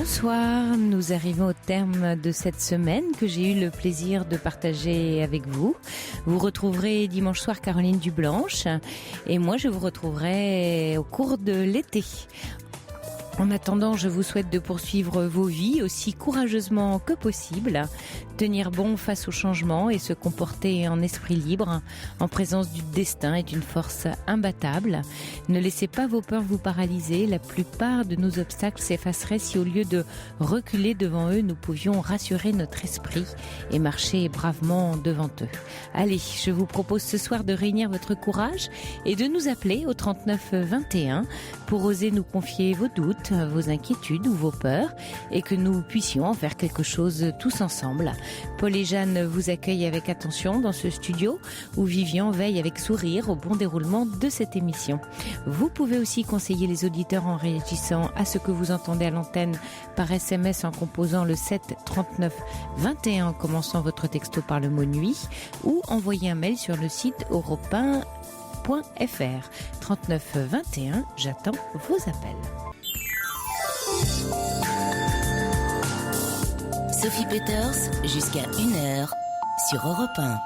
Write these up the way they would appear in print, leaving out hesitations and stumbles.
Bonsoir, nous arrivons au terme de cette semaine que j'ai eu le plaisir de partager avec vous. Vous retrouverez dimanche soir Caroline Dublanche et moi je vous retrouverai au cours de l'été. En attendant, je vous souhaite de poursuivre vos vies aussi courageusement que possible, tenir bon face au changement et se comporter en esprit libre, en présence du destin et d'une force imbattable. Ne laissez pas vos peurs vous paralyser. La plupart de nos obstacles s'effaceraient si au lieu de reculer devant eux, nous pouvions rassurer notre esprit et marcher bravement devant eux. Allez, je vous propose ce soir de réunir votre courage et de nous appeler au 39 21 pour oser nous confier vos doutes, vos inquiétudes ou vos peurs et que nous puissions en faire quelque chose tous ensemble. Paul et Jeanne vous accueillent avec attention dans ce studio où Vivian veille avec sourire au bon déroulement de cette émission. Vous pouvez aussi conseiller les auditeurs en réagissant à ce que vous entendez à l'antenne par SMS en composant le 7 39 21 en commençant votre texto par le mot nuit ou envoyer un mail sur le site europe1.fr. 39 21, j'attends vos appels. Sophie Peters, jusqu'à 1h sur Europe 1.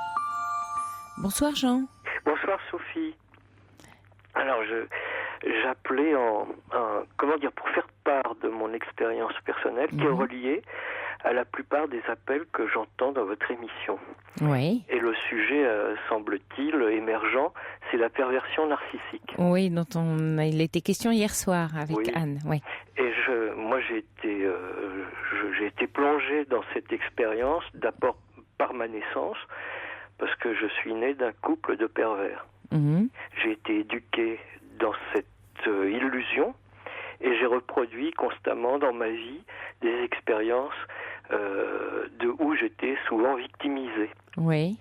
Bonsoir Jean. Bonsoir Sophie. Alors j'appelais pour faire part de mon expérience personnelle qui est reliée à la plupart des appels que j'entends dans votre émission. Oui. Et le sujet, semble-t-il, émergent, c'est la perversion narcissique. Oui, dont il était question hier soir avec Anne. Oui. Et moi j'ai été plongé dans cette expérience d'abord par ma naissance, parce que je suis né d'un couple de pervers. J'ai été éduqué dans cette illusion et j'ai reproduit constamment dans ma vie des expériences où j'étais souvent victimisé. Oui.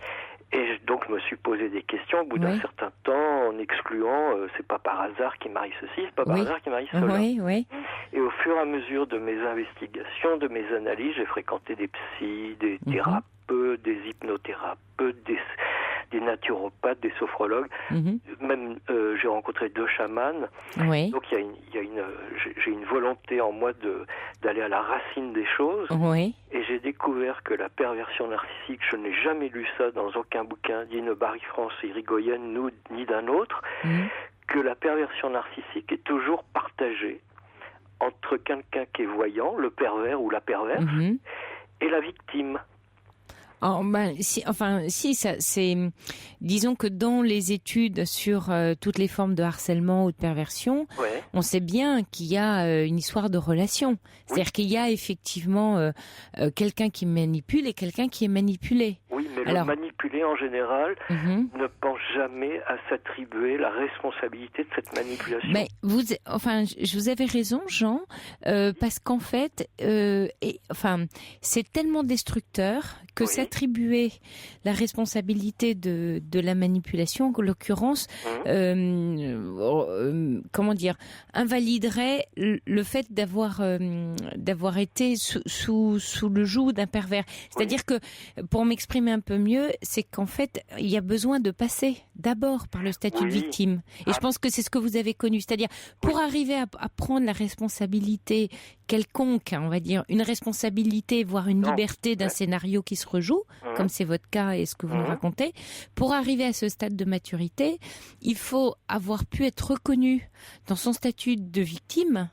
Et donc je me suis posé des questions au bout d'un certain temps en excluant c'est pas par hasard qu'il m'arrive ceci, c'est pas par hasard qu'il m'arrive cela. Et au fur et à mesure de mes investigations, de mes analyses, j'ai fréquenté des psys, des thérapeutes, des hypnothérapeutes, des naturopathes, des sophrologues. Même j'ai rencontré 2 chamans. Donc j'ai une volonté en moi d'aller à la racine des choses. Et j'ai découvert que la perversion narcissique, je n'ai jamais lu ça dans aucun bouquin, d'Ine Barry-France, Irigoyen, ni d'un autre, que la perversion narcissique est toujours partagée entre quelqu'un qui est voyant, le pervers ou la perverse, et la victime. Disons que dans les études sur toutes les formes de harcèlement ou de perversion, on sait bien qu'il y a une histoire de relation. C'est-à-dire qu'il y a effectivement quelqu'un qui manipule et quelqu'un qui est manipulé. Oui, mais le manipulé en général ne pense jamais à s'attribuer la responsabilité de cette manipulation. Mais vous avez raison, Jean, parce qu'en fait, c'est tellement destructeur que s'attribuer la responsabilité de la manipulation, en l'occurrence, invaliderait le fait d'avoir été sous le joug d'un pervers. C'est-à-dire que, pour m'exprimer un peu mieux, c'est qu'en fait, il y a besoin de passer d'abord par le statut de victime. Et je pense que c'est ce que vous avez connu. C'est-à-dire, pour arriver à prendre la responsabilité quelconque, on va dire, une responsabilité, voire une liberté d'un scénario qui se rejoue, comme c'est votre cas et ce que vous nous racontez, pour arriver à ce stade de maturité, il faut avoir pu être reconnu dans son statut de victime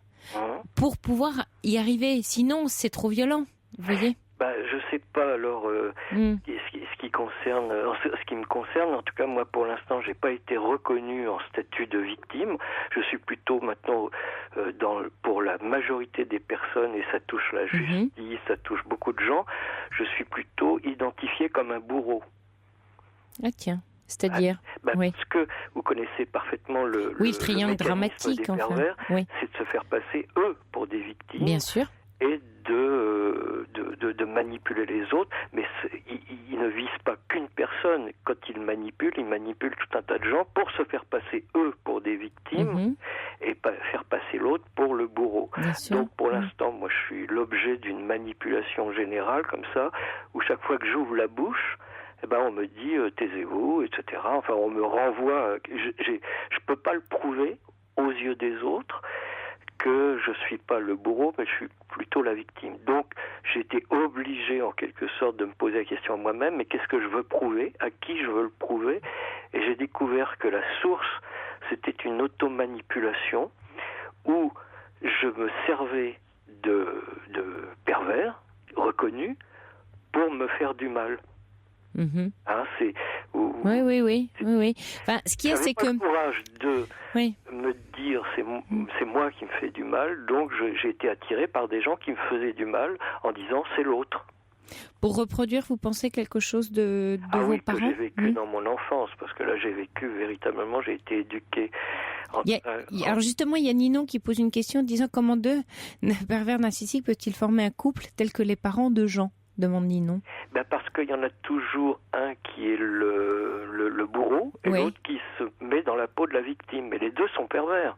pour pouvoir y arriver. Sinon, c'est trop violent, vous voyez ? Je sais pas alors ce qui me concerne. En tout cas, moi, pour l'instant, j'ai pas été reconnu en statut de victime. Je suis plutôt maintenant pour la majorité des personnes, et ça touche la justice, ça touche beaucoup de gens. Je suis plutôt identifié comme un bourreau. Ah tiens. C'est-à-dire parce que vous connaissez parfaitement le triangle dramatique, des pervers, c'est de se faire passer eux pour des victimes. Bien sûr. Et de manipuler les autres, mais ils ne visent pas qu'une personne. Quand ils manipulent tout un tas de gens pour se faire passer eux pour des victimes et faire passer l'autre pour le bourreau. Donc pour l'instant, moi je suis l'objet d'une manipulation générale comme ça, où chaque fois que j'ouvre la bouche, on me dit taisez-vous, etc. Enfin, on me renvoie. Je peux pas le prouver aux yeux des autres que je suis pas le bourreau, mais je suis plutôt la victime. Donc, j'étais obligé, en quelque sorte, de me poser la question à moi-même, mais qu'est-ce que je veux prouver? À qui je veux le prouver? Et j'ai découvert que la source, c'était une automanipulation où je me servais de pervers reconnus pour me faire du mal. Mmh. Hein, Oui. Enfin, ce qu'il y a, c'est que... le courage de me dire c'est moi qui me fais du mal, donc j'ai été attiré par des gens qui me faisaient du mal en disant c'est l'autre. Pour reproduire, vous pensez quelque chose de vos parents? Que j'ai vécu dans mon enfance, parce que là j'ai vécu véritablement, j'ai été éduqué. Alors justement, il y a Ninon qui pose une question disant comment deux pervers narcissiques peuvent-ils former un couple tel que les parents de Jean? Demande Ninon. Parce qu'il y en a toujours un qui est le bourreau et l'autre qui se met dans la peau de la victime. Mais les deux sont pervers.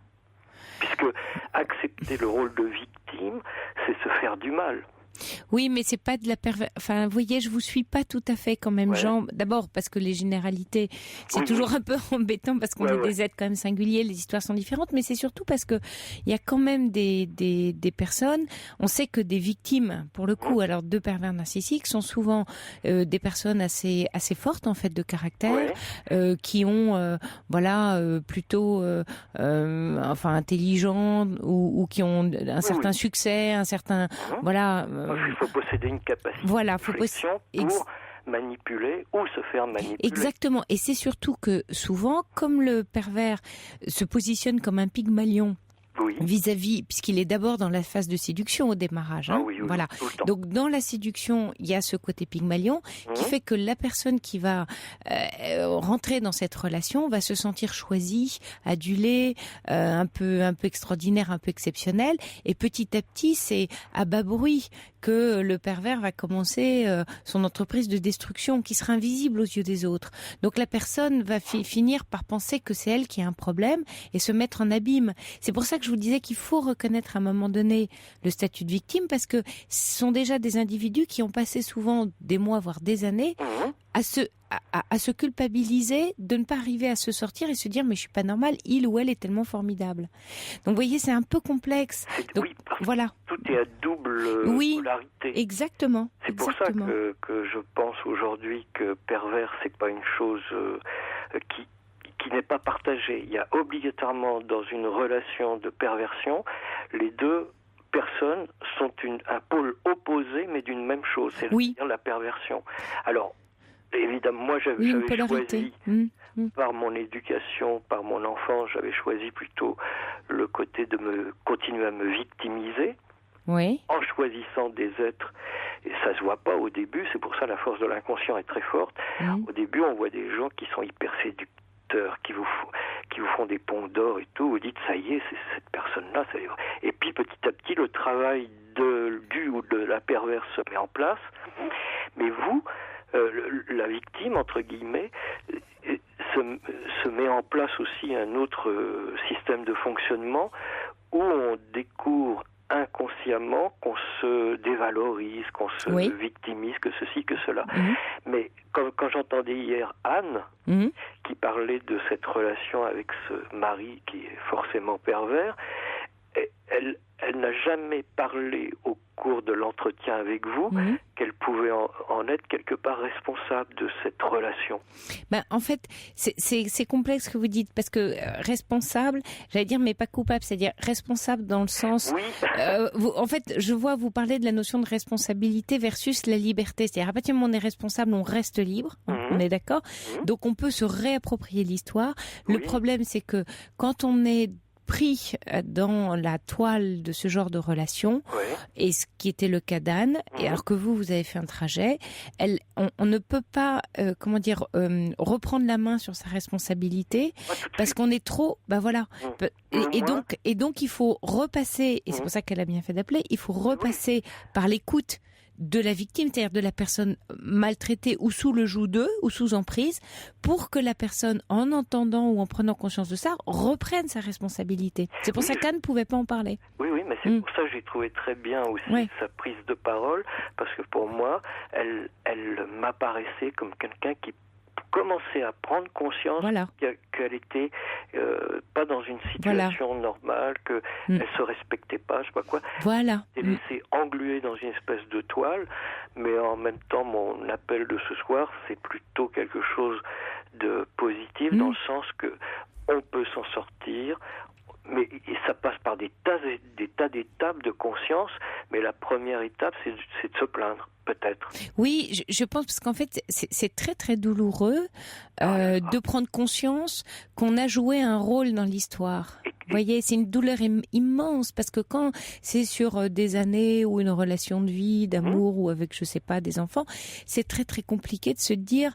Puisque accepter le rôle de victime, c'est se faire du mal. Oui, mais c'est pas de la perversion. Enfin, vous voyez, je vous suis pas tout à fait quand même, Jean. D'abord parce que les généralités, c'est toujours un peu embêtant parce qu'on est des êtres quand même singuliers, les histoires sont différentes, mais c'est surtout parce que il y a quand même des personnes. On sait que des victimes, pour le coup, alors de pervers narcissiques, sont souvent des personnes assez fortes en fait de caractère, qui ont plutôt intelligents ou qui ont un certain succès, un certain il faut posséder une capacité de réflexion pour manipuler ou se faire manipuler. Exactement. Et c'est surtout que souvent, comme le pervers se positionne comme un Pygmalion vis-à-vis, puisqu'il est d'abord dans la phase de séduction au démarrage. Voilà. Donc dans la séduction, il y a ce côté Pygmalion qui fait que la personne qui va rentrer dans cette relation va se sentir choisie, adulée, un peu extraordinaire, un peu exceptionnelle. Et petit à petit, c'est à bas bruit que le pervers va commencer son entreprise de destruction qui sera invisible aux yeux des autres. Donc la personne va finir par penser que c'est elle qui a un problème et se mettre en abîme. C'est pour ça que je vous disais qu'il faut reconnaître à un moment donné le statut de victime parce que ce sont déjà des individus qui ont passé souvent des mois, voire des années à se culpabiliser de ne pas arriver à se sortir et se dire mais je suis pas normal, il ou elle est tellement formidable. Donc vous voyez, c'est un peu complexe. Donc, voilà. Tout est à double polarité. Exactement. C'est pour ça que je pense aujourd'hui que pervers, c'est pas une chose qui n'est pas partagée. Il y a obligatoirement dans une relation de perversion, les deux personnes sont un pôle opposé mais d'une même chose, c'est-à-dire la perversion. Alors, évidemment, moi j'avais choisi, par mon éducation, par mon enfance, j'avais choisi plutôt le côté de continuer à me victimiser, en choisissant des êtres, et ça se voit pas au début, c'est pour ça la force de l'inconscient est très forte. Au début, on voit des gens qui sont hyper séducteurs, qui vous font des ponts d'or et tout, vous dites ça y est, c'est cette personne-là, ça y est. Et puis petit à petit, le travail du ou de la perverse se met en place, mais vous, la victime, entre guillemets, se met en place aussi un autre système de fonctionnement où on découvre inconsciemment qu'on se dévalorise, qu'on se victimise, que ceci, que cela. Mais quand j'entendais hier Anne, qui parlait de cette relation avec ce mari qui est forcément pervers, elle n'a jamais parlé au cours de l'entretien avec vous qu'elle pouvait en être quelque part responsable de cette relation. En fait, c'est complexe ce que vous dites, parce que responsable, j'allais dire, mais pas coupable, c'est-à-dire responsable dans le sens... en fait, je vois vous parler de la notion de responsabilité versus la liberté. C'est-à-dire, à partir du moment où on est responsable, on reste libre, on est d'accord. Donc on peut se réapproprier l'histoire. Le problème, c'est que quand on est pris dans la toile de ce genre de relation, et ce qui était le cas d'Anne, et alors que vous avez fait un trajet, on ne peut pas, reprendre la main sur sa responsabilité, parce qu'on est trop, et donc il faut repasser, et c'est pour ça qu'elle a bien fait d'appeler, il faut repasser par l'écoute de la victime, c'est-à-dire de la personne maltraitée ou sous le joug d'eux ou sous emprise, pour que la personne, en entendant ou en prenant conscience de ça, reprenne sa responsabilité. C'est pour ça qu'Anne ne pouvait pas en parler. Oui, mais c'est pour ça que j'ai trouvé très bien aussi sa prise de parole, parce que pour moi, elle m'apparaissait comme quelqu'un qui commencé à prendre conscience qu'elle était pas dans une situation normale, qu'elle se respectait pas, je sais pas quoi. Voilà. Elle s'est laissée engluer dans une espèce de toile, mais en même temps, mon appel de ce soir, c'est plutôt quelque chose de positif, dans le sens que on peut s'en sortir. Mais ça passe par des tas d'étapes de conscience, mais la première étape, c'est de se plaindre, peut-être. Oui, je pense, parce qu'en fait, c'est très très douloureux de prendre conscience qu'on a joué un rôle dans l'histoire. Vous voyez, c'est une douleur immense, parce que quand c'est sur des années ou une relation de vie, d'amour, ou avec, je sais pas, des enfants, c'est très très compliqué de se dire,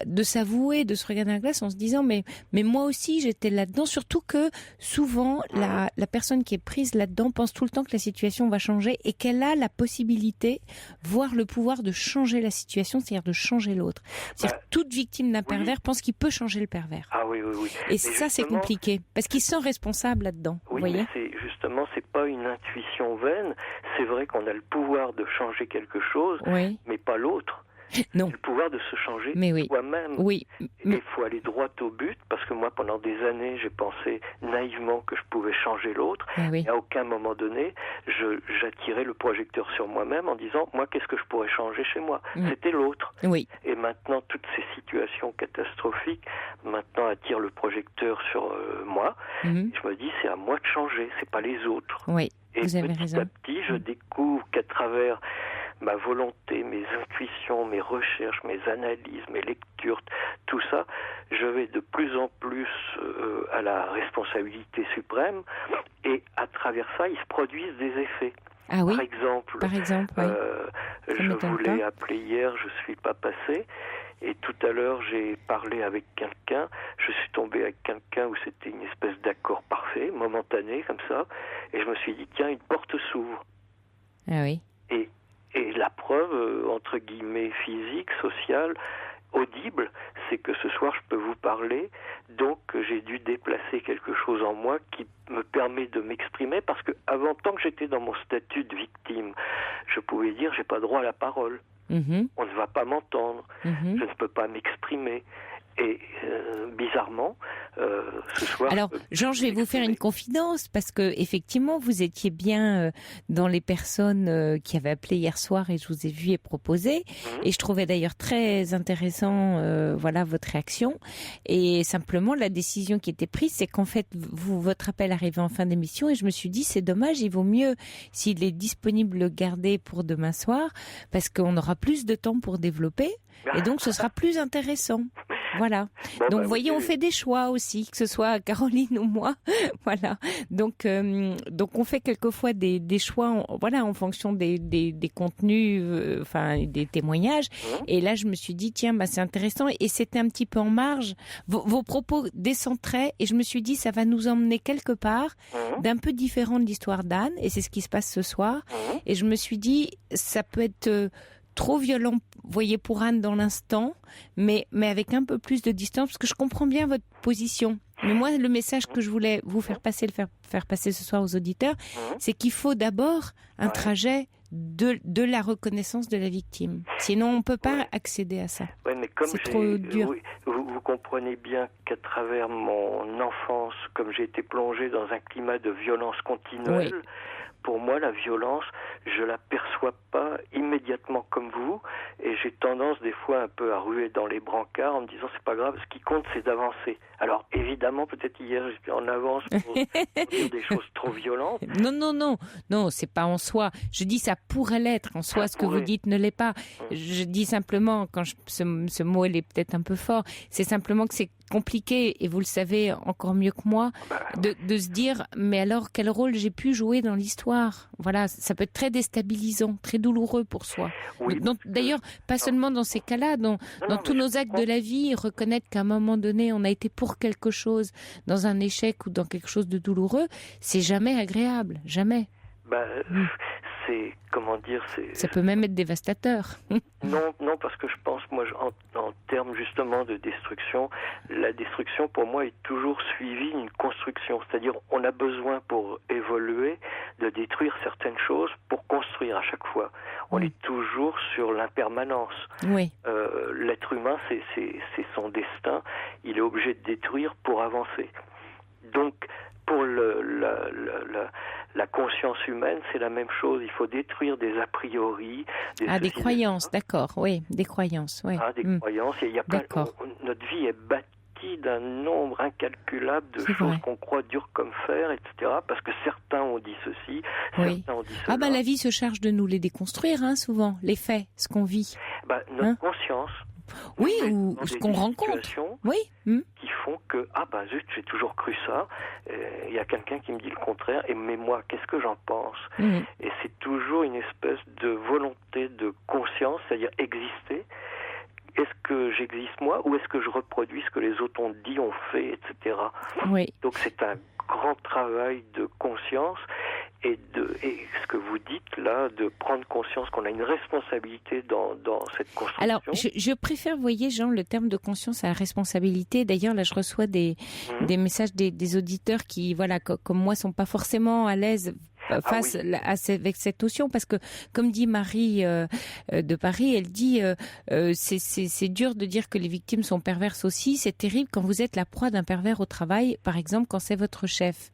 de s'avouer, de se regarder dans la glace en se disant, mais moi aussi j'étais là-dedans, surtout que souvent la personne qui est prise là-dedans pense tout le temps que la situation va changer et qu'elle a la possibilité, voire le pouvoir de changer la situation, c'est-à-dire de changer l'autre. C'est-à-dire toute victime d'un pervers pense qu'il peut changer le pervers. Ah oui. Et ça, c'est compliqué, parce qu'ils sont responsables là-dedans. Oui, vous voyez, mais c'est pas une intuition vaine. C'est vrai qu'on a le pouvoir de changer quelque chose, mais pas l'autre. Non. Le pouvoir de se changer soi-même. Oui. Il faut aller droit au but, parce que moi, pendant des années, j'ai pensé naïvement que je pouvais changer l'autre. Et à aucun moment donné, j'attirais le projecteur sur moi-même en disant, moi, qu'est-ce que je pourrais changer chez moi ? C'était l'autre. Oui. Et maintenant, toutes ces situations catastrophiques, maintenant, attirent le projecteur sur moi. Et je me dis, c'est à moi de changer, c'est pas les autres. Oui, et vous avez raison. Petit à petit, je découvre qu'à travers ma volonté, mes intuitions, mes recherches, mes analyses, mes lectures, tout ça, je vais de plus en plus à la responsabilité suprême, et à travers ça, il se produisent des effets. Ah oui. Par exemple, je voulais appeler hier, je suis pas passé, et tout à l'heure j'ai parlé avec quelqu'un, je suis tombé avec quelqu'un où c'était une espèce d'accord parfait, momentané comme ça, et je me suis dit, tiens, une porte s'ouvre. Ah oui. Et la preuve, entre guillemets, physique, sociale, audible, c'est que ce soir je peux vous parler, donc j'ai dû déplacer quelque chose en moi qui me permet de m'exprimer, parce que avant, tant que j'étais dans mon statut de victime, je pouvais dire, j'ai pas droit à la parole, on ne va pas m'entendre, je ne peux pas m'exprimer. Et bizarrement, ce soir... Alors, Jean, je vais vous faire une confidence, parce que effectivement, vous étiez bien dans les personnes qui avaient appelé hier soir, et je vous ai vu et proposé. Et je trouvais d'ailleurs très intéressant, votre réaction. Et simplement, la décision qui était prise, c'est qu'en fait, votre appel arrivait en fin d'émission, et je me suis dit, c'est dommage, il vaut mieux, s'il est disponible, le garder pour demain soir, parce qu'on aura plus de temps pour développer, et donc ce sera plus intéressant. Voilà. Donc, vous voyez, on fait des choix aussi, que ce soit Caroline ou moi. Voilà. Donc, on fait quelquefois des choix, en fonction des contenus, des témoignages. Et là, je me suis dit, tiens, c'est intéressant. Et c'était un petit peu en marge. Vos propos décentraient, et je me suis dit, ça va nous emmener quelque part d'un peu différent de l'histoire d'Anne. Et c'est ce qui se passe ce soir. Et je me suis dit, ça peut être trop violent, vous voyez, pour Anne dans l'instant, mais avec un peu plus de distance, parce que je comprends bien votre position. Mais moi, le message que je voulais vous faire passer ce soir aux auditeurs, c'est qu'il faut d'abord un trajet de la reconnaissance de la victime. Sinon, on ne peut pas accéder à ça. Ouais, mais comme c'est trop dur. Vous comprenez bien qu'à travers mon enfance, comme j'ai été plongé dans un climat de violence continuelle, pour moi, la violence, je la perçois pas immédiatement comme vous, et j'ai tendance des fois un peu à ruer dans les brancards en me disant, c'est pas grave, ce qui compte, c'est d'avancer. Alors, évidemment, peut-être hier, j'étais en avance pour dire des choses trop violentes. Non, c'est pas en soi. Je dis, ça pourrait l'être. En soi, ce que vous dites ne l'est pas. Je dis simplement, ce mot, il est peut-être un peu fort, c'est simplement que c'est compliqué, et vous le savez encore mieux que moi, de se dire, mais alors quel rôle j'ai pu jouer dans l'histoire ? Voilà, ça peut être très déstabilisant, très douloureux pour soi. D'ailleurs, pas seulement dans ces cas-là, dans tous nos actes de la vie, reconnaître qu'à un moment donné, on a été pour quelque chose, dans un échec ou dans quelque chose de douloureux, c'est jamais agréable, jamais. C'est, comment dire, ça peut même être dévastateur. Non, parce que je pense, moi, en termes justement de destruction, la destruction pour moi est toujours suivie d'une construction. C'est-à-dire, on a besoin pour évoluer de détruire certaines choses pour construire à chaque fois. On est toujours sur l'impermanence. Oui. L'être humain, c'est son destin. Il est obligé de détruire pour avancer. Donc, pour la conscience humaine, c'est la même chose. Il faut détruire des a priori. Des croyances, d'accord. Oui, des croyances. Oui. Des croyances. Il y a notre vie est bâtie d'un nombre incalculable de choses qu'on croit dures comme fer, etc. Parce que certains ont dit ceci, certains ont dit cela. La vie se charge de nous les déconstruire, souvent, les faits, ce qu'on vit. Notre conscience. Oui, ou ce qu'on rencontre. Oui. Qui font que, zut, j'ai toujours cru ça. Il y a quelqu'un qui me dit le contraire. Mais moi, qu'est-ce que j'en pense? Et c'est toujours une espèce de volonté de conscience, c'est-à-dire exister. Est-ce que j'existe moi ou est-ce que je reproduis ce que les autres ont dit, ont fait, etc. Oui. Donc c'est un grand travail de conscience et ce que vous dites là, de prendre conscience qu'on a une responsabilité dans cette construction. Alors, je préfère, voyez Jean, le terme de conscience à la responsabilité. D'ailleurs, là, je reçois des messages des auditeurs qui, comme moi, sont pas forcément à l'aise face avec cette notion, parce que comme dit Marie de Paris, elle dit c'est dur de dire que les victimes sont perverses aussi, c'est terrible quand vous êtes la proie d'un pervers au travail, par exemple quand c'est votre chef.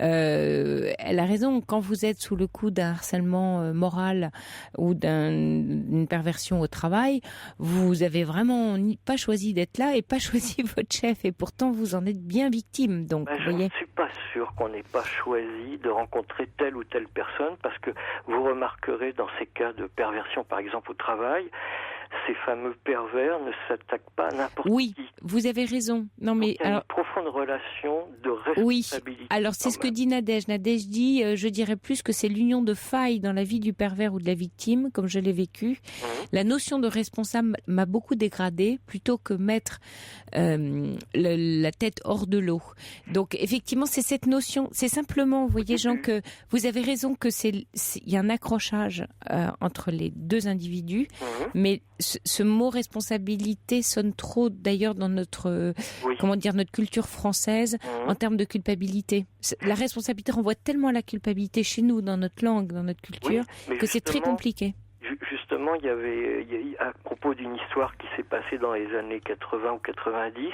Elle a raison, quand vous êtes sous le coup d'un harcèlement moral ou d'une perversion au travail, vous avez vraiment pas choisi d'être là et pas choisi votre chef, et pourtant vous en êtes bien victime. Donc, je ne suis pas sûr qu'on n'ait pas choisi de rencontrer telle ou telle personne, parce que vous remarquerez dans ces cas de perversion, par exemple au travail, ces fameux pervers ne s'attaquent pas à n'importe qui. Oui, vous avez raison. Non, mais il y a une profonde relation de responsabilité. Oui, alors c'est ce que dit Nadège. Nadège dit, je dirais plus que c'est l'union de failles dans la vie du pervers ou de la victime, comme je l'ai vécu. La notion de responsable m'a beaucoup dégradée, plutôt que mettre la tête hors de l'eau. Donc effectivement, c'est cette notion, c'est simplement, vous voyez Jean, que vous avez raison, que il y a un accrochage entre les deux individus, mais ce mot responsabilité sonne trop d'ailleurs dans notre notre culture française en termes de culpabilité. La responsabilité renvoie tellement à la culpabilité chez nous, dans notre langue, dans notre culture, que c'est très compliqué. Justement, il y avait à propos d'une histoire qui s'est passée dans les années 80 ou 90,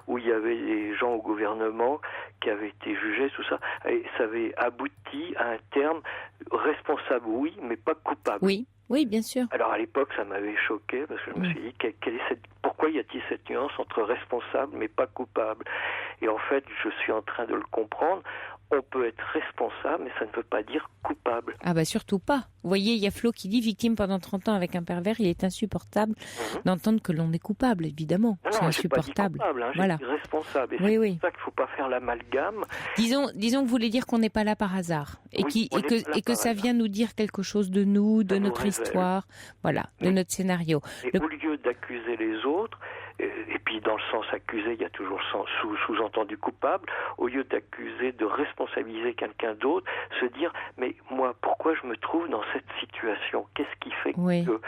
où il y avait des gens au gouvernement qui avaient été jugés, tout ça, et ça avait abouti à un terme responsable, oui, mais pas coupable. Oui, bien sûr. Alors à l'époque, ça m'avait choqué, parce que je me suis dit, pourquoi y a-t-il cette nuance entre responsable mais pas coupable? Et en fait, je suis en train de le comprendre. On peut être responsable, mais ça ne veut pas dire coupable. Surtout pas. Vous voyez, il y a Flo qui dit victime pendant 30 ans avec un pervers, il est insupportable d'entendre que l'on est coupable, évidemment. Non, c'est insupportable. Pas dit coupable, voilà. J'ai dit responsable. Et c'est pour ça qu'il ne faut pas faire l'amalgame. Disons que vous voulez dire qu'on n'est pas là par hasard. Et que ça vient nous dire quelque chose de nous, de notre histoire, de notre scénario. Et au lieu d'accuser les autres, et puis dans le sens accusé, il y a toujours sous-entendu coupable, au lieu d'accuser, de responsabiliser quelqu'un d'autre, se dire, mais moi, pourquoi je me trouve dans cette situation? Qu'est-ce qui fait que...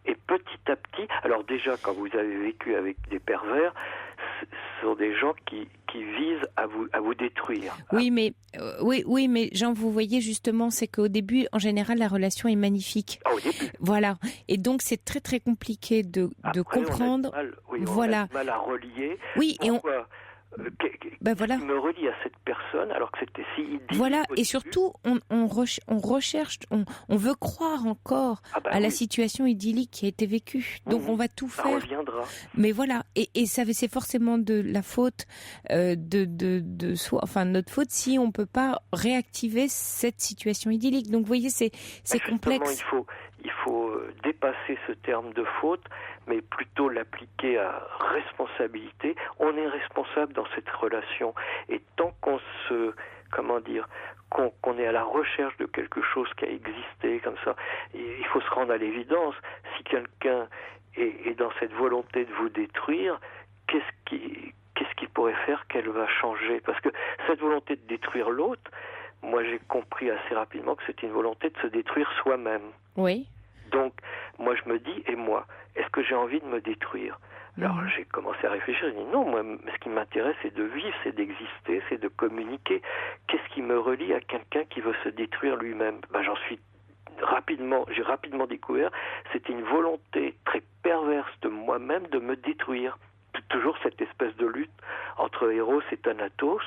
Et petit à petit, alors déjà, quand vous avez vécu avec des pervers, ce sont des gens qui visent à vous détruire. Oui, mais Jean, vous voyez justement, c'est qu'au début, en général, la relation est magnifique. Au début. Voilà. Et donc, c'est très très compliqué de comprendre. On a du mal à relier. Oui, pourquoi qui me relie à cette personne alors que c'était si idyllique. Voilà, et surtout on recherche, on veut croire encore à la situation idyllique qui a été vécue. Donc on va tout faire. Ça reviendra. Mais voilà, et ça c'est forcément de la faute de soi, enfin notre faute si on peut pas réactiver cette situation idyllique. Donc vous voyez, c'est complexe. Il faut dépasser ce terme de faute, mais plutôt l'appliquer à responsabilité. On est responsable dans cette relation. Et tant qu'on qu'on est à la recherche de quelque chose qui a existé comme ça, il faut se rendre à l'évidence. Si quelqu'un est dans cette volonté de vous détruire, qu'est-ce qu'il pourrait faire qu'elle va changer? Parce que cette volonté de détruire l'autre, moi j'ai compris assez rapidement que c'était une volonté de se détruire soi-même. Oui. Donc, moi je me dis, et moi, est-ce que j'ai envie de me détruire? Alors j'ai commencé à réfléchir, j'ai dit non, moi ce qui m'intéresse c'est de vivre, c'est d'exister, c'est de communiquer. Qu'est-ce qui me relie à quelqu'un qui veut se détruire lui-même? J'ai rapidement découvert, c'était une volonté très perverse de moi-même de me détruire. Toujours cette espèce de lutte entre Eros et Thanatos.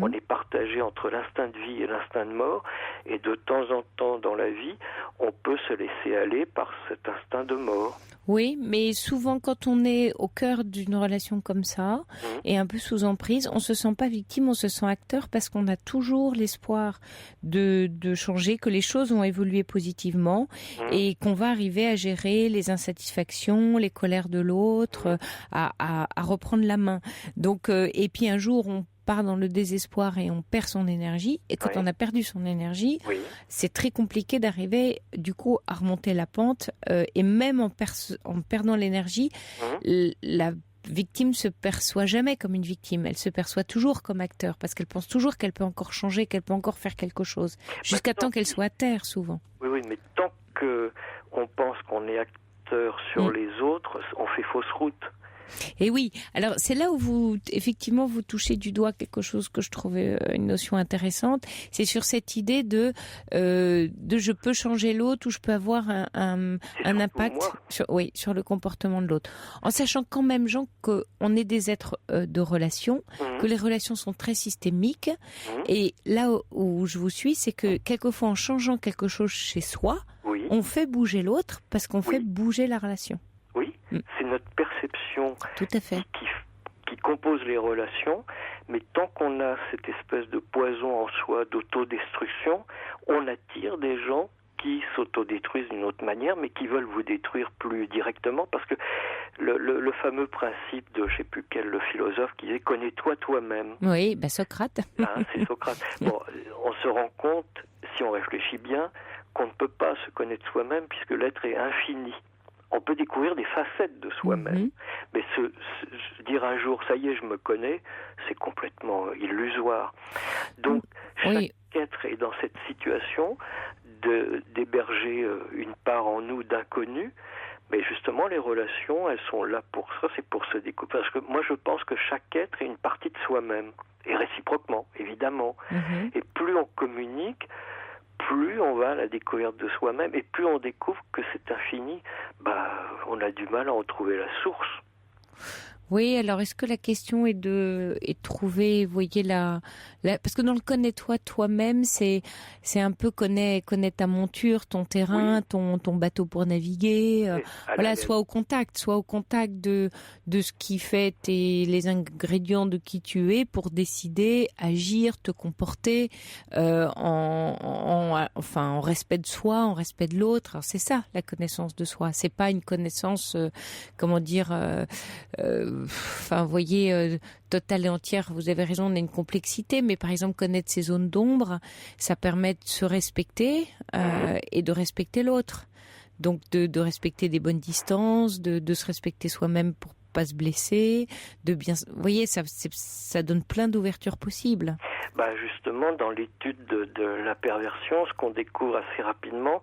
On est partagé entre l'instinct de vie et l'instinct de mort, et de temps en temps dans la vie, on peut se laisser aller par cet instinct de mort. Oui, mais souvent quand on est au cœur d'une relation comme ça, et un peu sous emprise, on se sent pas victime, on se sent acteur, parce qu'on a toujours l'espoir de changer, que les choses vont évoluer positivement, et qu'on va arriver à gérer les insatisfactions, les colères de l'autre, à reprendre la main. Donc, et puis un jour, on part dans le désespoir et on perd son énergie. Et quand on a perdu son énergie, c'est très compliqué d'arriver du coup à remonter la pente. Et même en perdant l'énergie, la victime se perçoit jamais comme une victime. Elle se perçoit toujours comme acteur, parce qu'elle pense toujours qu'elle peut encore changer, qu'elle peut encore faire quelque chose, jusqu'à temps qu'elle soit à terre, souvent. Oui, mais tant qu'on pense qu'on est acteur sur les autres, on fait fausse route. Et oui, alors c'est là où vous touchez du doigt quelque chose que je trouvais une notion intéressante. C'est sur cette idée de je peux changer l'autre, ou je peux avoir un impact sur le comportement de l'autre. En sachant quand même, Jean, qu'on est des êtres de relations, que les relations sont très systémiques. Et là où je vous suis, c'est que quelquefois en changeant quelque chose chez soi, on fait bouger l'autre, parce qu'on fait bouger la relation. Oui, c'est notre perception tout à fait. Qui compose les relations, mais tant qu'on a cette espèce de poison en soi d'autodestruction, on attire des gens qui s'autodétruisent d'une autre manière, mais qui veulent vous détruire plus directement, parce que le fameux principe de je sais plus quel le philosophe qui disait « connais-toi toi-même ». Oui, Socrate. C'est Socrate. Bon, on se rend compte, si on réfléchit bien, qu'on ne peut pas se connaître soi-même, puisque l'être est infini. On peut découvrir des facettes de soi-même. Mais dire un jour, ça y est, je me connais, c'est complètement illusoire. Donc, chaque être est dans cette situation d'héberger une part en nous d'inconnu. Mais justement, les relations, elles sont là pour ça, c'est pour se découvrir. Parce que moi, je pense que chaque être est une partie de soi-même. Et réciproquement, évidemment. Et plus on communique, plus on va à la découverte de soi-même, et plus on découvre que c'est infini, on a du mal à en trouver la source. Oui, alors est-ce que la question est de trouver, vous voyez, parce que dans le connais-toi toi-même, c'est un peu connais ta monture, ton terrain, ton bateau pour naviguer, soit au contact de ce qui fait les ingrédients de qui tu es, pour décider, agir, te comporter en respect de soi, en respect de l'autre. Alors c'est ça la connaissance de soi. C'est pas une connaissance, vous voyez, totale et entière. Vous avez raison, on a une complexité, mais par exemple connaître ses zones d'ombre, ça permet de se respecter et de respecter l'autre. Donc de respecter des bonnes distances, de se respecter soi-même pour pas se blesser, de bien. Vous voyez, ça donne plein d'ouvertures possibles. Justement, dans l'étude de la perversion, ce qu'on découvre assez rapidement,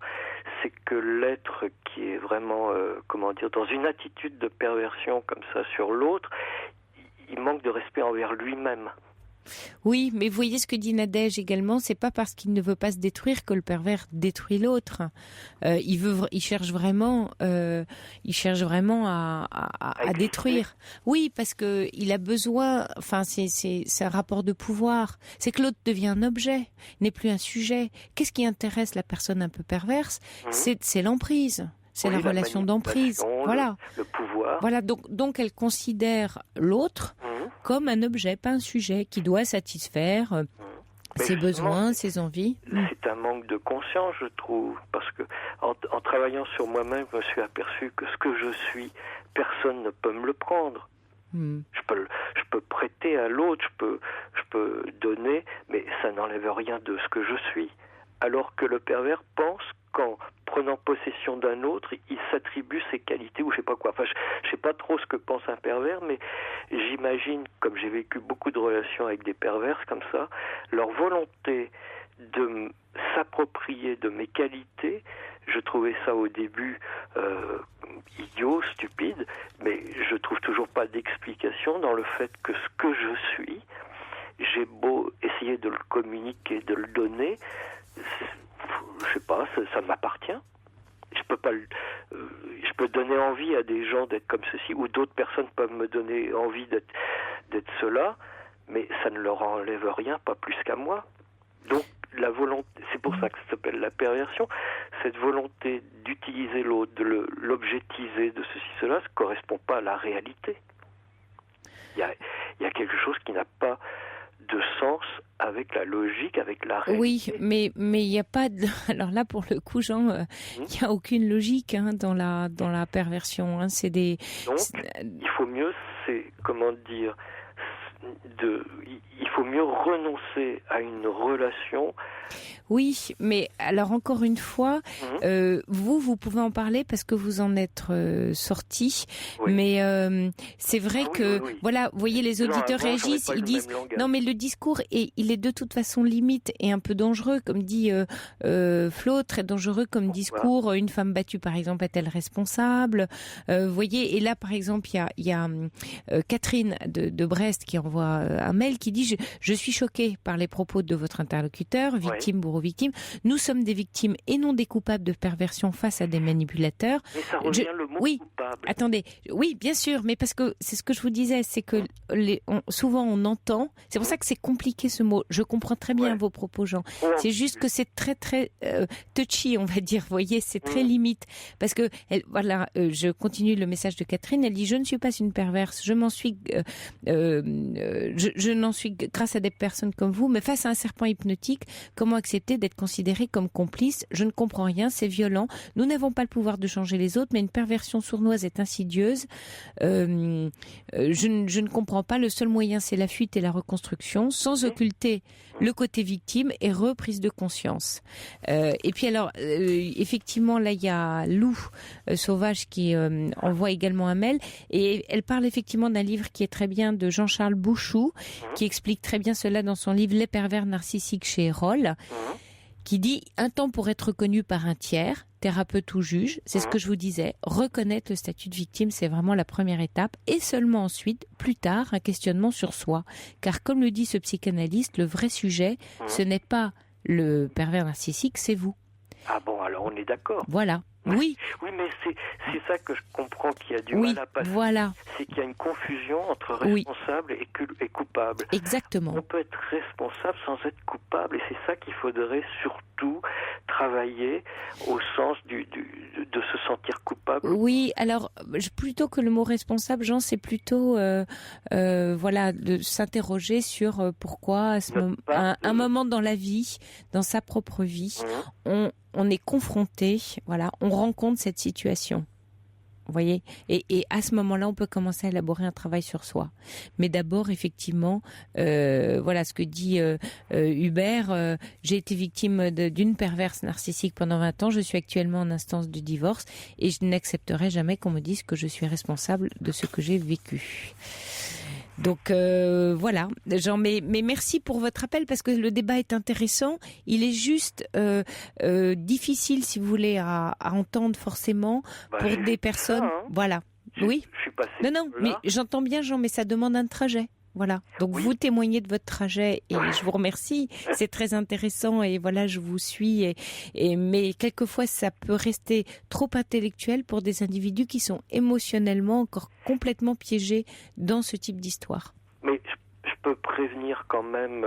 c'est que l'être qui est vraiment, dans une attitude de perversion comme ça sur l'autre, il manque de respect envers lui-même. Oui, mais vous voyez ce que dit Nadège également, c'est pas parce qu'il ne veut pas se détruire que le pervers détruit l'autre. Il cherche vraiment à détruire. Oui, parce que il a besoin, c'est un rapport de pouvoir. C'est que l'autre devient un objet, n'est plus un sujet. Qu'est-ce qui intéresse la personne un peu perverse? C'est l'emprise. C'est la relation d'emprise. Voilà. Le pouvoir. Voilà, donc elle considère l'autre comme un objet, pas un sujet, qui doit satisfaire ses besoins, ses envies. C'est un manque de conscience, je trouve, parce que en travaillant sur moi-même, je me suis aperçu que ce que je suis, personne ne peut me le prendre. Je peux prêter à l'autre, je peux donner, mais ça n'enlève rien de ce que je suis. Alors que le pervers pense qu'en prenant possession d'un autre, il s'attribue ses qualités ou je sais pas quoi. Je sais pas trop ce que pense un pervers, mais j'imagine, comme j'ai vécu beaucoup de relations avec des pervers comme ça, leur volonté de s'approprier de mes qualités. Je trouvais ça au début idiot, stupide, mais je trouve toujours pas d'explication dans le fait que ce que je suis, j'ai beau essayer de le communiquer, de le donner, je sais pas, ça m'appartient. Je peux donner envie à des gens d'être comme ceci, ou d'autres personnes peuvent me donner envie d'être cela, mais ça ne leur enlève rien, pas plus qu'à moi. Donc la volonté, c'est pour ça que ça s'appelle la perversion, cette volonté d'utiliser l'autre, de l'objectiver, de ceci, cela, ne correspond pas à la réalité. Il y a quelque chose qui n'a pas de sens avec la logique, avec la réalité. Oui, mais il n'y a pas de... Alors là, pour le coup, Jean, il n'y a aucune logique dans la perversion. Hein. C'est des... Donc, il faut mieux, comment dire, il faut mieux renoncer à une relation. Oui, mais alors encore une fois, vous pouvez en parler parce que vous en êtes sorti, oui. Mais c'est vrai que, voilà, vous voyez, les auditeurs réagissent, ils disent, non mais le discours, il est de toute façon limite et un peu dangereux, comme dit Flo, très dangereux comme discours, voilà. Une femme battue par exemple est-elle responsable, vous voyez, et là par exemple, il y a Catherine de Brest qui envoie un mail qui dit, je suis choquée par les propos de votre interlocuteur, victime, bourreau, victime. Nous sommes des victimes et non des coupables de perversion face à des manipulateurs. Mais ça revient le mot coupable. Attendez. Oui, bien sûr, mais parce que c'est ce que je vous disais, c'est que souvent on entend. C'est pour ça que c'est compliqué ce mot. Je comprends très bien vos propos, Jean. C'est juste que c'est très très touchy, on va dire. Vous voyez, c'est très limite parce que voilà. Je continue le message de Catherine. Elle dit: je ne suis pas une perverse. Je m'en suis. Je n'en suis grâce à des personnes comme vous, mais face à un serpent hypnotique, comment accepter d'être considéré comme complice? Je ne comprends rien, c'est violent. Nous n'avons pas le pouvoir de changer les autres, mais une perversion sournoise est insidieuse. Je ne comprends pas. Le seul moyen, c'est la fuite et la reconstruction, sans occulter le côté victime et reprise de conscience. Et puis alors, effectivement, là, il y a Lou Sauvage qui envoie également un mail, et elle parle effectivement d'un livre qui est très bien de Jean-Charles Bouchou, qui explique très bien cela dans son livre Les pervers narcissiques chez Erol, qui dit: un temps pour être reconnu par un tiers, thérapeute ou juge, c'est ce que je vous disais, reconnaître le statut de victime, c'est vraiment la première étape, et seulement ensuite, plus tard, un questionnement sur soi. Car comme le dit ce psychanalyste, le vrai sujet, ce n'est pas le pervers narcissique, c'est vous. Ah bon, alors on est d'accord. Voilà. Oui. Oui, mais c'est ça que je comprends qu'il y a du mal à passer. Voilà. C'est qu'il y a une confusion entre responsable et coupable. Exactement. On peut être responsable sans être coupable, et c'est ça qu'il faudrait surtout travailler au sens de se sentir coupable. Oui, alors plutôt que le mot responsable, Jean, c'est plutôt voilà, de s'interroger sur pourquoi à un moment dans la vie, dans sa propre vie, on est confronté, voilà, on rencontre cette situation. Vous voyez, et à ce moment-là, on peut commencer à élaborer un travail sur soi. Mais d'abord, effectivement, voilà ce que dit Hubert. J'ai été victime d'une perverse narcissique pendant 20 ans. Je suis actuellement en instance de divorce et je n'accepterai jamais qu'on me dise que je suis responsable de ce que j'ai vécu. Donc voilà, Jean, mais merci pour votre appel parce que le débat est intéressant. Il est juste difficile, si vous voulez, à entendre forcément pour des personnes. Voilà. Oui. Je suis passé. Non, mais j'entends bien, Jean, mais ça demande un trajet. Voilà. Donc vous témoignez de votre trajet et je vous remercie. C'est très intéressant et voilà, je vous suis. Mais quelquefois, ça peut rester trop intellectuel pour des individus qui sont émotionnellement encore complètement piégés dans ce type d'histoire. Mais je peux prévenir quand même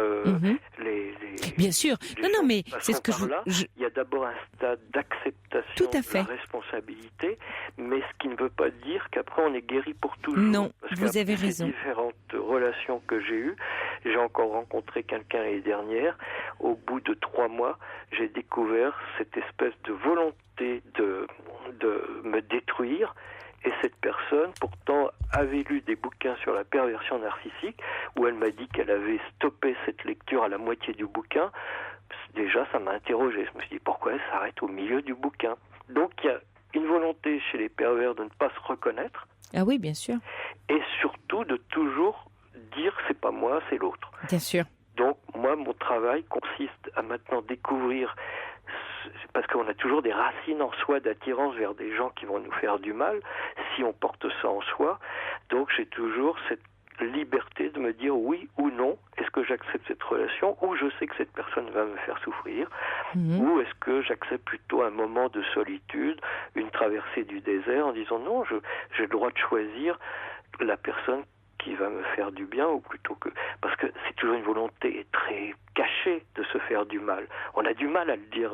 les bien sûr. Non, mais c'est ce que il y a d'abord un stade d'acceptation de la responsabilité, mais ce qui ne veut pas dire qu'après on est guéri pour toujours. Non, vous avez raison. Les différentes relations que j'ai eues, j'ai encore rencontré quelqu'un l'année dernière. Au bout de 3 mois, j'ai découvert cette espèce de volonté de me détruire. Et cette personne, pourtant, avait lu des bouquins sur la perversion narcissique, où elle m'a dit qu'elle avait stoppé cette lecture à la moitié du bouquin. Déjà, ça m'a interrogé. Je me suis dit, pourquoi elle s'arrête au milieu du bouquin? Donc, il y a une volonté chez les pervers de ne pas se reconnaître. Ah oui, bien sûr. Et surtout, de toujours dire, c'est pas moi, c'est l'autre. Bien sûr. Donc, moi, mon travail consiste à maintenant découvrir parce qu'on a toujours des racines en soi d'attirance vers des gens qui vont nous faire du mal, si on porte ça en soi. Donc j'ai toujours cette liberté de me dire oui ou non, est-ce que j'accepte cette relation, ou je sais que cette personne va me faire souffrir, ou est-ce que j'accepte plutôt un moment de solitude, une traversée du désert, en disant non, j'ai le droit de choisir la personne qui va me faire du bien, ou plutôt que... Parce que c'est toujours une volonté très cachée de se faire du mal. On a du mal à le dire,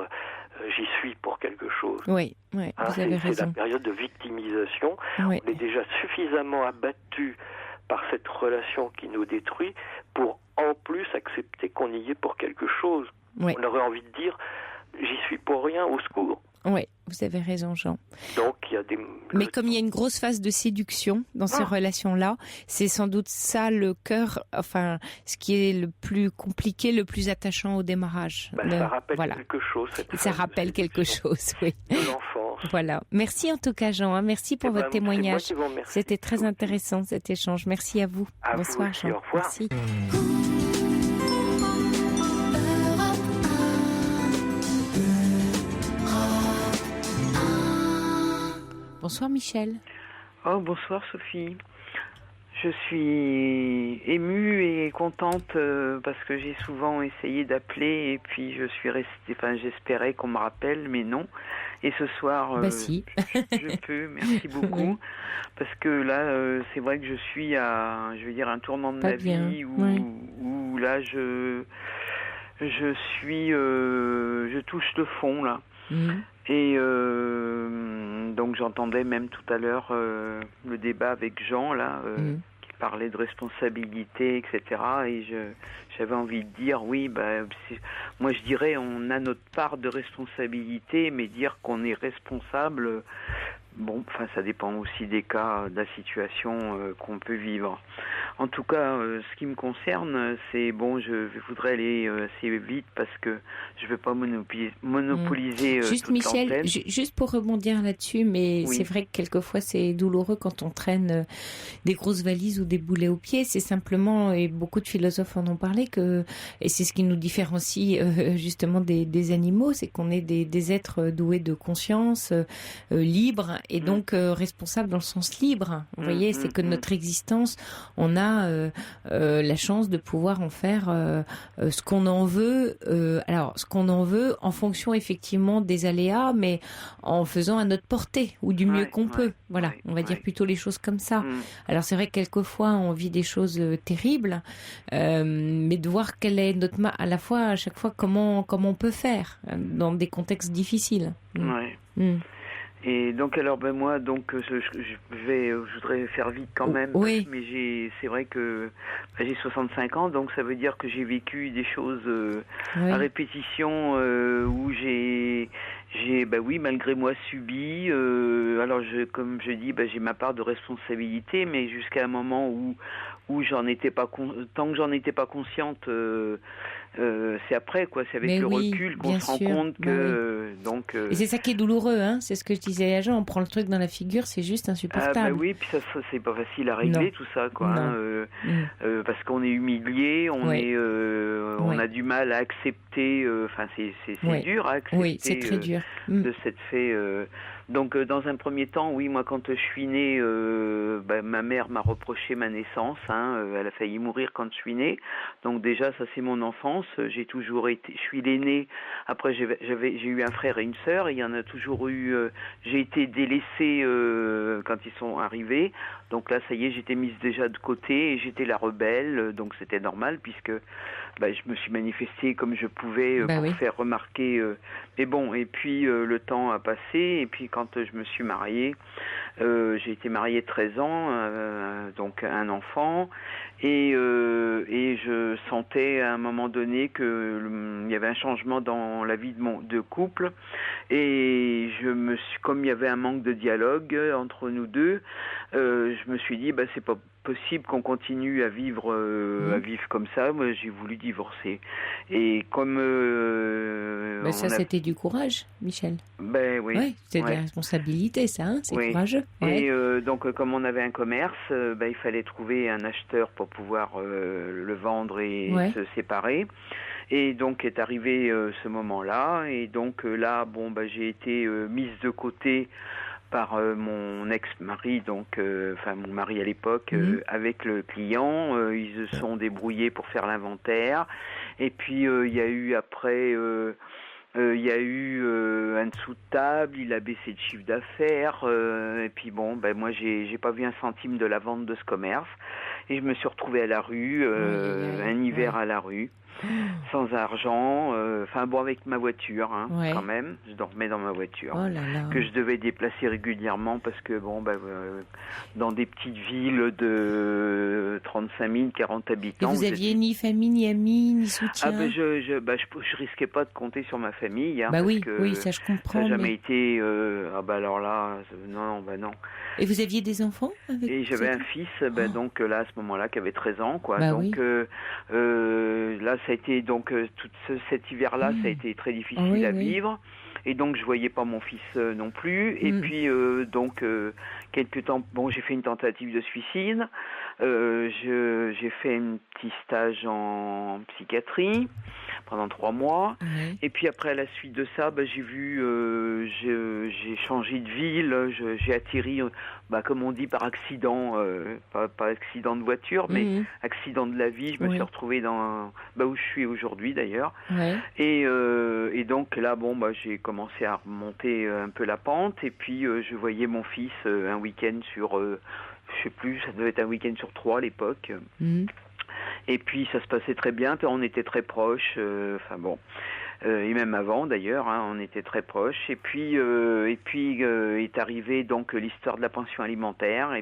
j'y suis pour quelque chose. Oui, vous avez raison. C'est la période de victimisation. Oui. On est déjà suffisamment abattu par cette relation qui nous détruit pour en plus accepter qu'on y est pour quelque chose. Oui. On aurait envie de dire, j'y suis pour rien, au secours. Oui, vous avez raison, Jean. Donc, il y a des... Mais comme il y a une grosse phase de séduction dans ces relations-là, c'est sans doute ça le cœur, enfin, ce qui est le plus compliqué, le plus attachant au démarrage. Ça rappelle quelque chose. Ça rappelle quelque chose, oui. De l'enfance. Voilà. Merci en tout cas, Jean. Merci pour votre témoignage. C'était très intéressant cet échange. Merci à vous. Bonsoir, Jean. Au revoir. Merci. Bonsoir Michel. Oh, bonsoir Sophie. Je suis émue et contente parce que j'ai souvent essayé d'appeler et puis je suis restée, j'espérais qu'on me rappelle, mais non. Et ce soir, si. je peux, merci beaucoup. Parce que là, c'est vrai que je suis à, un tournant de ma vie où là, je touche le fond là. Et donc j'entendais même tout à l'heure le débat avec Jean là, qui parlait de responsabilité, etc. Et j'avais envie de dire oui, moi je dirais on a notre part de responsabilité, mais dire qu'on est responsable, ça dépend aussi des cas, de la situation qu'on peut vivre. En tout cas, ce qui me concerne, c'est je voudrais aller assez vite parce que je ne veux pas monopoliser juste toute Michel, l'antenne. Juste pour rebondir là-dessus, mais c'est vrai que quelquefois c'est douloureux quand on traîne des grosses valises ou des boulets aux pieds. C'est simplement, et beaucoup de philosophes en ont parlé, et c'est ce qui nous différencie justement des animaux, c'est qu'on est des êtres doués de conscience, libres, et donc responsables dans le sens libre. Vous voyez, c'est que notre existence, on a la chance de pouvoir en faire ce qu'on en veut. Alors, ce qu'on en veut en fonction effectivement des aléas, mais en faisant à notre portée ou du mieux qu'on peut. Voilà, on va dire plutôt les choses comme ça. Alors, c'est vrai que quelquefois on vit des choses terribles, mais de voir quelle est notre à la fois à chaque fois comment on peut faire dans des contextes difficiles. Et donc alors moi je voudrais faire vite quand même, mais c'est vrai que j'ai 65 ans, donc ça veut dire que j'ai vécu des choses à répétition où j'ai malgré moi subi. Alors comme je dis, j'ai ma part de responsabilité, mais jusqu'à un moment où j'en étais pas tant que j'en étais pas consciente. C'est après c'est avec le recul qu'on se rend compte que et c'est ça qui est douloureux, hein. C'est ce que je disais à Jean, on prend le truc dans la figure, c'est juste insupportable. Oui, puis ça c'est pas facile à régler tout ça parce qu'on est humilié, on a du mal à accepter, c'est dur à accepter. Oui, c'est très dur. De cette fait. Donc dans un premier temps, moi quand je suis née, ma mère m'a reproché ma naissance, elle a failli mourir quand je suis née. Donc déjà ça c'est mon enfance, j'ai toujours été, je suis l'aînée. Après j'ai eu un frère et une sœur, il y en a toujours eu. J'ai été délaissée quand ils sont arrivés. Donc là ça y est, j'étais mise déjà de côté et j'étais la rebelle, donc c'était normal puisque je me suis manifestée comme je pouvais pour faire remarquer. Mais bon, et puis le temps a passé et puis quand je me suis mariée, j'ai été mariée 13 ans, donc un enfant, et je sentais à un moment donné qu'il y avait un changement dans la vie de couple, et comme il y avait un manque de dialogue entre nous deux, je me suis dit c'est pas possible qu'on continue à vivre comme ça. Moi j'ai voulu divorcer, et comme c'était du courage, Michel. C'est de la responsabilité, ça, c'est courageux. Et donc comme on avait un commerce, il fallait trouver un acheteur pour pouvoir le vendre et se séparer. Et donc est arrivé ce moment-là, et donc là, bon, j'ai été mise de côté par mon ex-mari, donc mon mari à l'époque, avec le client. Ils se sont débrouillés pour faire l'inventaire. Et puis il y a eu après, il y a eu un dessous de table. Il a baissé de chiffre d'affaires. Et puis bon, moi j'ai pas vu un centime de la vente de ce commerce. Et je me suis retrouvée à la rue, un hiver à la rue. Sans argent, avec ma voiture, quand même. Je dormais dans ma voiture, que je devais déplacer régulièrement parce que dans des petites villes de 35 000, 40 habitants. Et vous aviez ni famille, ni amis, ni soutien. Je risquais pas de compter sur ma famille, oui, ça je comprends. Ça n'a jamais été. Alors là, non. Et vous aviez des enfants avec Et j'avais un fils, donc là à ce moment-là, qui avait 13 ans, quoi. Là, ça a été donc cet hiver-là, ça a été très difficile à vivre, et donc je voyais pas mon fils non plus. Et puis quelques temps, j'ai fait une tentative de suicide. J'ai fait un petit stage en psychiatrie pendant 3 mois. Et puis après, à la suite de ça, j'ai changé de ville. J'ai atterri, comme on dit, par accident, pas accident de voiture, mais accident de la vie. Je me suis retrouvé dans où je suis aujourd'hui d'ailleurs. Et donc là, j'ai commencé à remonter un peu la pente. Et puis je voyais mon fils un week-end sur, je sais plus, ça devait être un week-end sur 3 à l'époque. Et puis ça se passait très bien, on était très proches, et même avant d'ailleurs, on était très proches. Et puis est arrivé donc l'histoire de la pension alimentaire.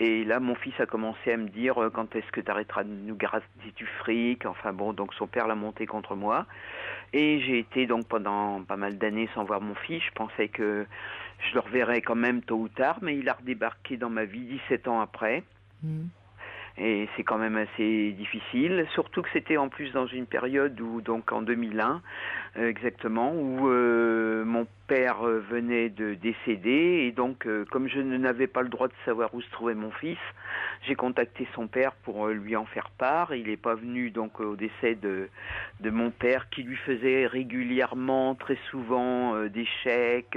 Et là mon fils a commencé à me dire quand est-ce que tu arrêteras de nous gratter du fric. Donc son père l'a monté contre moi. Et j'ai été donc pendant pas mal d'années sans voir mon fils. Je pensais que je le reverrais quand même tôt ou tard, mais il a redébarqué dans ma vie 17 ans après. Et c'est quand même assez difficile, surtout que c'était en plus dans une période où, donc en 2001 exactement, où mon père venait de décéder. Et donc comme je n'avais pas le droit de savoir où se trouvait mon fils, j'ai contacté son père pour lui en faire part. Il n'est pas venu donc au décès de mon père, qui lui faisait régulièrement, très souvent, des chèques.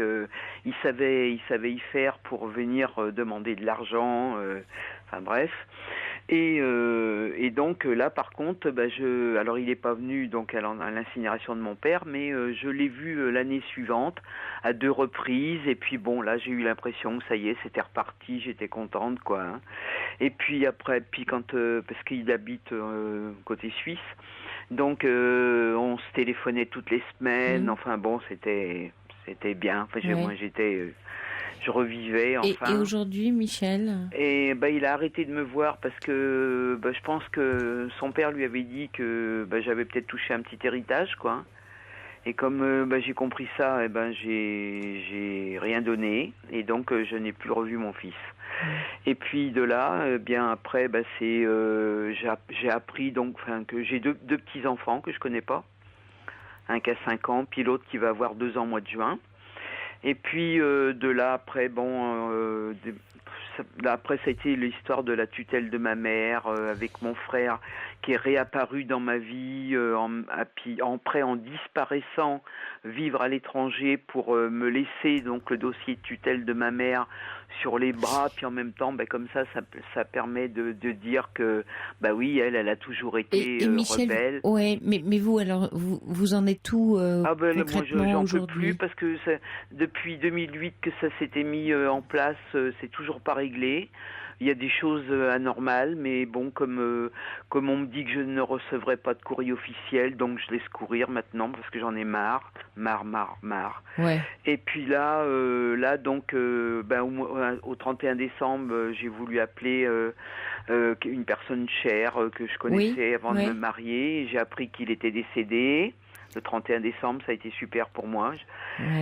Il savait y faire pour venir demander de l'argent, bref. Et donc là par contre, alors il n'est pas venu donc à l'incinération de mon père, mais je l'ai vu l'année suivante à 2 reprises. Et puis là j'ai eu l'impression que ça y est, c'était reparti, j'étais contente, quoi. Et puis après, parce qu'il habite côté suisse, donc on se téléphonait toutes les semaines. C'était bien. Moi je revivais, Et aujourd'hui, Michel ? Et il a arrêté de me voir parce que je pense que son père lui avait dit que j'avais peut-être touché un petit héritage, quoi. Et comme j'ai compris ça, j'ai rien donné, et donc je n'ai plus revu mon fils. Et puis de là, bien après, j'ai appris que j'ai deux petits enfants que je connais pas, un qui a 5 ans, puis l'autre qui va avoir 2 ans au mois de juin. Et puis de là après, après ça a été l'histoire de la tutelle de ma mère avec mon frère qui est réapparu dans ma vie en disparaissant, vivre à l'étranger pour me laisser donc le dossier de tutelle de ma mère sur les bras. Puis en même temps, comme ça permet de dire que oui, elle a toujours été et Michel, rebelle. Ouais, mais vous alors vous en êtes où concrètement moi j'en aujourd'hui ? peux plus parce que depuis 2008 que ça s'était mis en place, c'est toujours pas réglé. Il y a des choses anormales, mais comme on me dit que je ne recevrai pas de courrier officiel, donc je laisse courir maintenant parce que j'en ai marre. Ouais. Et puis là donc au 31 décembre, j'ai voulu appeler une personne chère que je connaissais avant de me marier. J'ai appris qu'il était décédé. Le 31 décembre, ça a été super pour moi.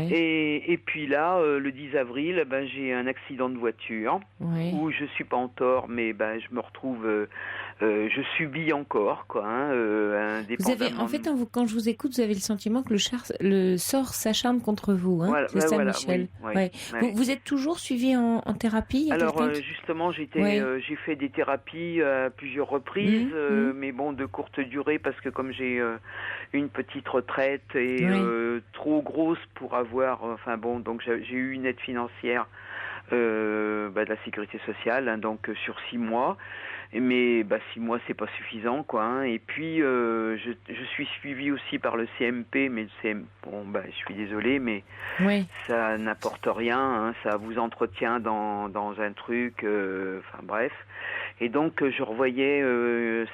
Et puis là, le 10 avril, j'ai un accident de voiture où je suis pas en tort, mais je me retrouve je subis encore, quoi. Vous avez, en fait, quand je vous écoute, vous avez le sentiment que le sort s'acharne contre vous. Voilà, c'est ça, Michel. Oui. Vous êtes toujours suivi en thérapie? Alors, justement, j'ai fait des thérapies à plusieurs reprises, mais bon, de courte durée, parce que comme j'ai une petite retraite et trop grosse pour avoir... Enfin bon, donc j'ai eu une aide financière de la sécurité sociale, donc sur 6 mois. Mais 6 mois, c'est pas suffisant, quoi. Et puis, je suis suivi aussi par le CMP, mais je suis désolé, mais ça n'apporte rien. Ça vous entretient dans un truc. Bref. Et donc, je revoyais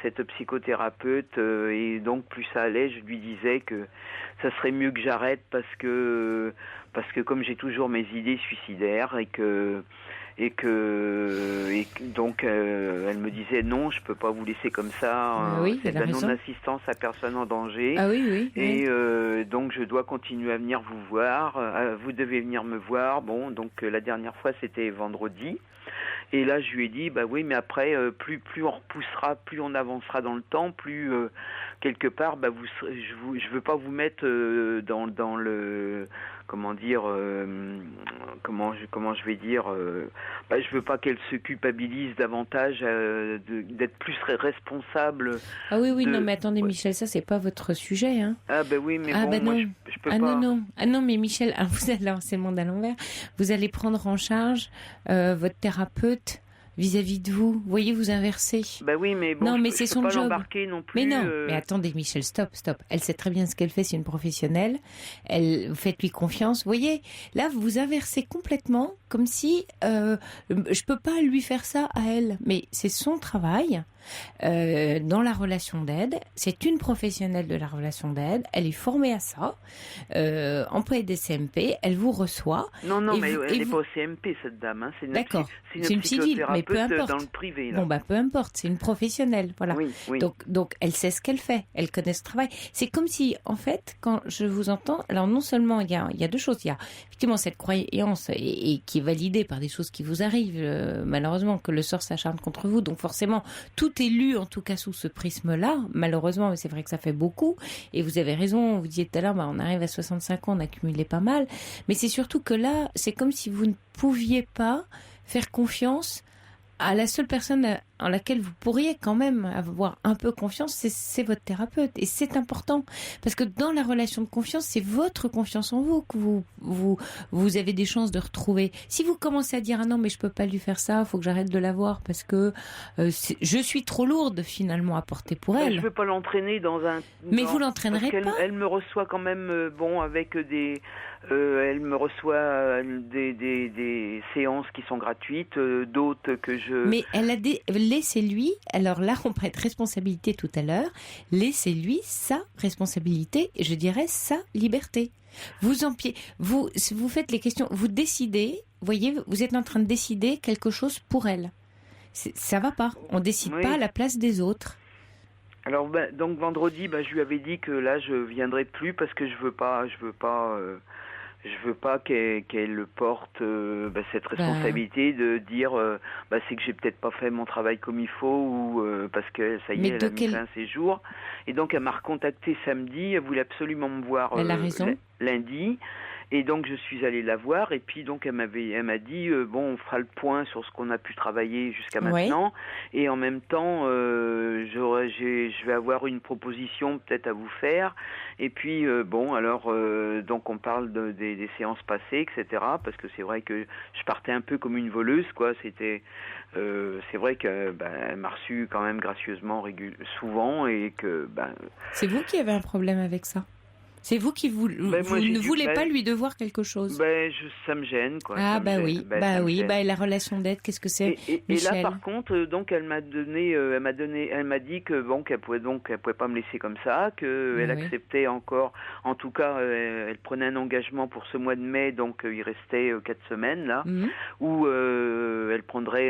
cette psychothérapeute, et donc plus ça allait, je lui disais que ça serait mieux que j'arrête parce que comme j'ai toujours mes idées suicidaires donc elle me disait non, je peux pas vous laisser comme ça, c'est de la non-assistance à personne en danger. Et donc je dois continuer à venir vous voir, vous devez venir me voir. Bon, donc la dernière fois c'était vendredi. Et là, je lui ai dit, oui, mais après, plus on repoussera, plus on avancera dans le temps, plus quelque part, je veux pas vous mettre dans le, comment dire, comment je vais dire, je veux pas qu'elle se culpabilise davantage d'être plus responsable. Ah oui, non, mais attendez, Michel, ça c'est pas votre sujet, hein. Oui, mais moi, je peux pas. Non, mais Michel, vous allez lancer le monde à l'envers. Vous allez prendre en charge votre thérapeute vis-à-vis de vous. Vous voyez, vous inversez. Oui, mais bon, c'est son job. L'embarquer non plus. Mais non, mais attendez, Michel, stop. Elle sait très bien ce qu'elle fait, c'est une professionnelle. Faites-lui confiance. Vous voyez, là, vous inversez complètement, comme si je peux pas lui faire ça à elle. Mais c'est son travail. Dans la relation d'aide, c'est une professionnelle de la relation d'aide, elle est formée à ça, employée des CMP, elle vous reçoit. Non, mais elle n'est pas au CMP, cette dame, hein. D'accord, c'est une civile, mais peu importe. Dans le privé, là. Bon, peu importe, c'est une professionnelle, voilà. Oui. Donc elle sait ce qu'elle fait, elle connaît ce travail. C'est comme si, en fait, quand je vous entends, alors non seulement il y a deux choses, il y a effectivement cette croyance et qui est validée par des choses qui vous arrivent, malheureusement, que le sort s'acharne contre vous, donc forcément, tout est lu, en tout cas sous ce prisme-là, malheureusement, mais c'est vrai que ça fait beaucoup, et vous avez raison, vous disiez tout à l'heure, on arrive à 65 ans, on a accumulé pas mal, mais c'est surtout que là, c'est comme si vous ne pouviez pas faire confiance à la seule personne en laquelle vous pourriez quand même avoir un peu confiance, c'est votre thérapeute. Et c'est important. Parce que dans la relation de confiance, c'est votre confiance en vous que vous avez des chances de retrouver. Si vous commencez à dire, ah non, mais je peux pas lui faire ça, faut que j'arrête de la voir parce que je suis trop lourde finalement à porter pour elle. Je veux pas l'entraîner Mais vous l'entraînerez pas. Elle me reçoit quand même, avec des... elle me reçoit des séances qui sont gratuites, d'autres que je... Mais elle a laissez-lui, alors là on prête responsabilité tout à l'heure, laissez-lui sa responsabilité, et je dirais sa liberté. Vous faites les questions, vous décidez, voyez, vous êtes en train de décider quelque chose pour elle. Ça va pas, on décide pas à la place des autres. Alors donc vendredi, je lui avais dit que là je viendrai plus parce que je veux pas qu'elle porte cette responsabilité de dire c'est que j'ai peut-être pas fait mon travail comme il faut ou parce que ça y est, elle a mis fin à ses jours. Et donc elle m'a recontacté samedi, elle voulait absolument me voir lundi. Et donc je suis allée la voir et puis donc elle m'a dit on fera le point sur ce qu'on a pu travailler jusqu'à maintenant et en même temps je vais avoir une proposition peut-être à vous faire et puis donc on parle des séances passées, etc. parce que c'est vrai que je partais un peu comme une voleuse, quoi. C'était c'est vrai que elle m'a reçu quand même gracieusement souvent et que c'est vous qui avez un problème avec ça? C'est vous qui vous ne voulez pas lui devoir quelque chose. Ça me gêne, quoi. Ah oui. La relation d'aide, qu'est-ce que c'est, Michel? Et là, par contre, donc elle m'a dit que qu'elle pouvait pas me laisser comme ça, qu'elle acceptait encore. En tout cas, elle prenait un engagement pour ce mois de mai, donc il restait 4 semaines là, où elle prendrait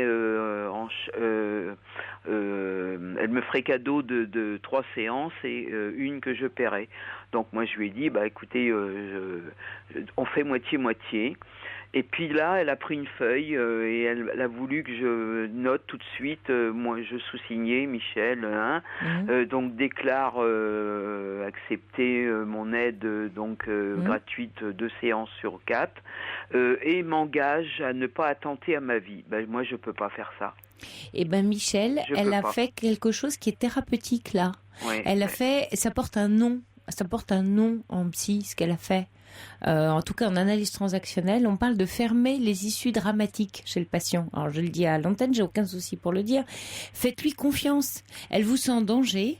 elle me ferait cadeau de 3 séances et une que je paierais. Donc moi je lui ai dit écoutez, on fait moitié-moitié Et puis là, elle a pris une feuille et elle a voulu que je note tout de suite. Moi, je sous-signais Michel, donc déclare accepter mon aide gratuite 2 séances sur 4 et m'engage à ne pas attenter à ma vie. Moi, je peux pas faire ça. Eh ben Michel, elle a fait quelque chose qui est thérapeutique là. Ouais, elle a fait, ça porte un nom en psy, ce qu'elle a fait. En tout cas, en analyse transactionnelle, on parle de fermer les issues dramatiques chez le patient. Alors, je le dis à l'antenne, j'ai aucun souci pour le dire. Faites-lui confiance. Elle vous sent en danger.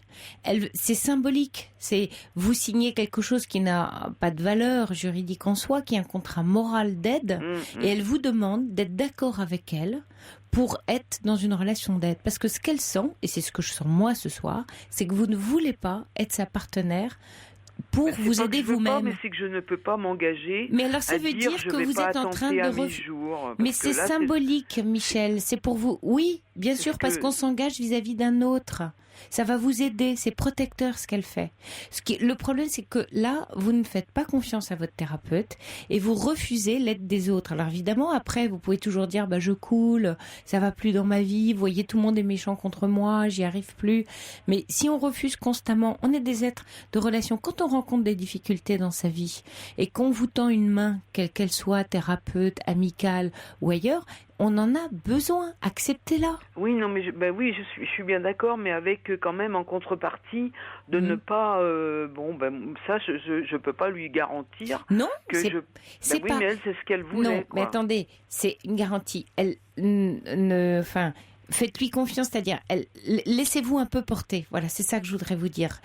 C'est symbolique. C'est vous signez quelque chose qui n'a pas de valeur juridique en soi, qui est un contrat moral d'aide, et elle vous demande d'être d'accord avec elle pour être dans une relation d'aide. Parce que ce qu'elle sent, et c'est ce que je sens moi ce soir, c'est que vous ne voulez pas être sa partenaire pour vous aider vous-même. Mais c'est que je ne peux pas m'engager. Mais alors ça veut dire que vous êtes en train de mais c'est symbolique, Michel. C'est pour vous. Oui, bien sûr, parce qu'on s'engage vis-à-vis d'un autre. Ça va vous aider, c'est protecteur ce qu'elle fait. Le problème, c'est que là, vous ne faites pas confiance à votre thérapeute et vous refusez l'aide des autres. Alors évidemment, après, vous pouvez toujours dire je coule, ça va plus dans ma vie, vous voyez, tout le monde est méchant contre moi, j'y arrive plus. Mais si on refuse constamment, on est des êtres de relation. Quand on rencontre des difficultés dans sa vie et qu'on vous tend une main, quelle qu'elle soit, thérapeute, amicale ou ailleurs, on en a besoin, acceptez-la. Oui, non, mais je suis bien d'accord, mais avec quand même en contrepartie de ne pas, ça, je peux pas lui garantir. Non, mais elle, c'est ce qu'elle voulait. Non, mais attendez, c'est une garantie. Faites-lui confiance, c'est-à-dire, laissez-vous un peu porter. Voilà, c'est ça que je voudrais vous dire.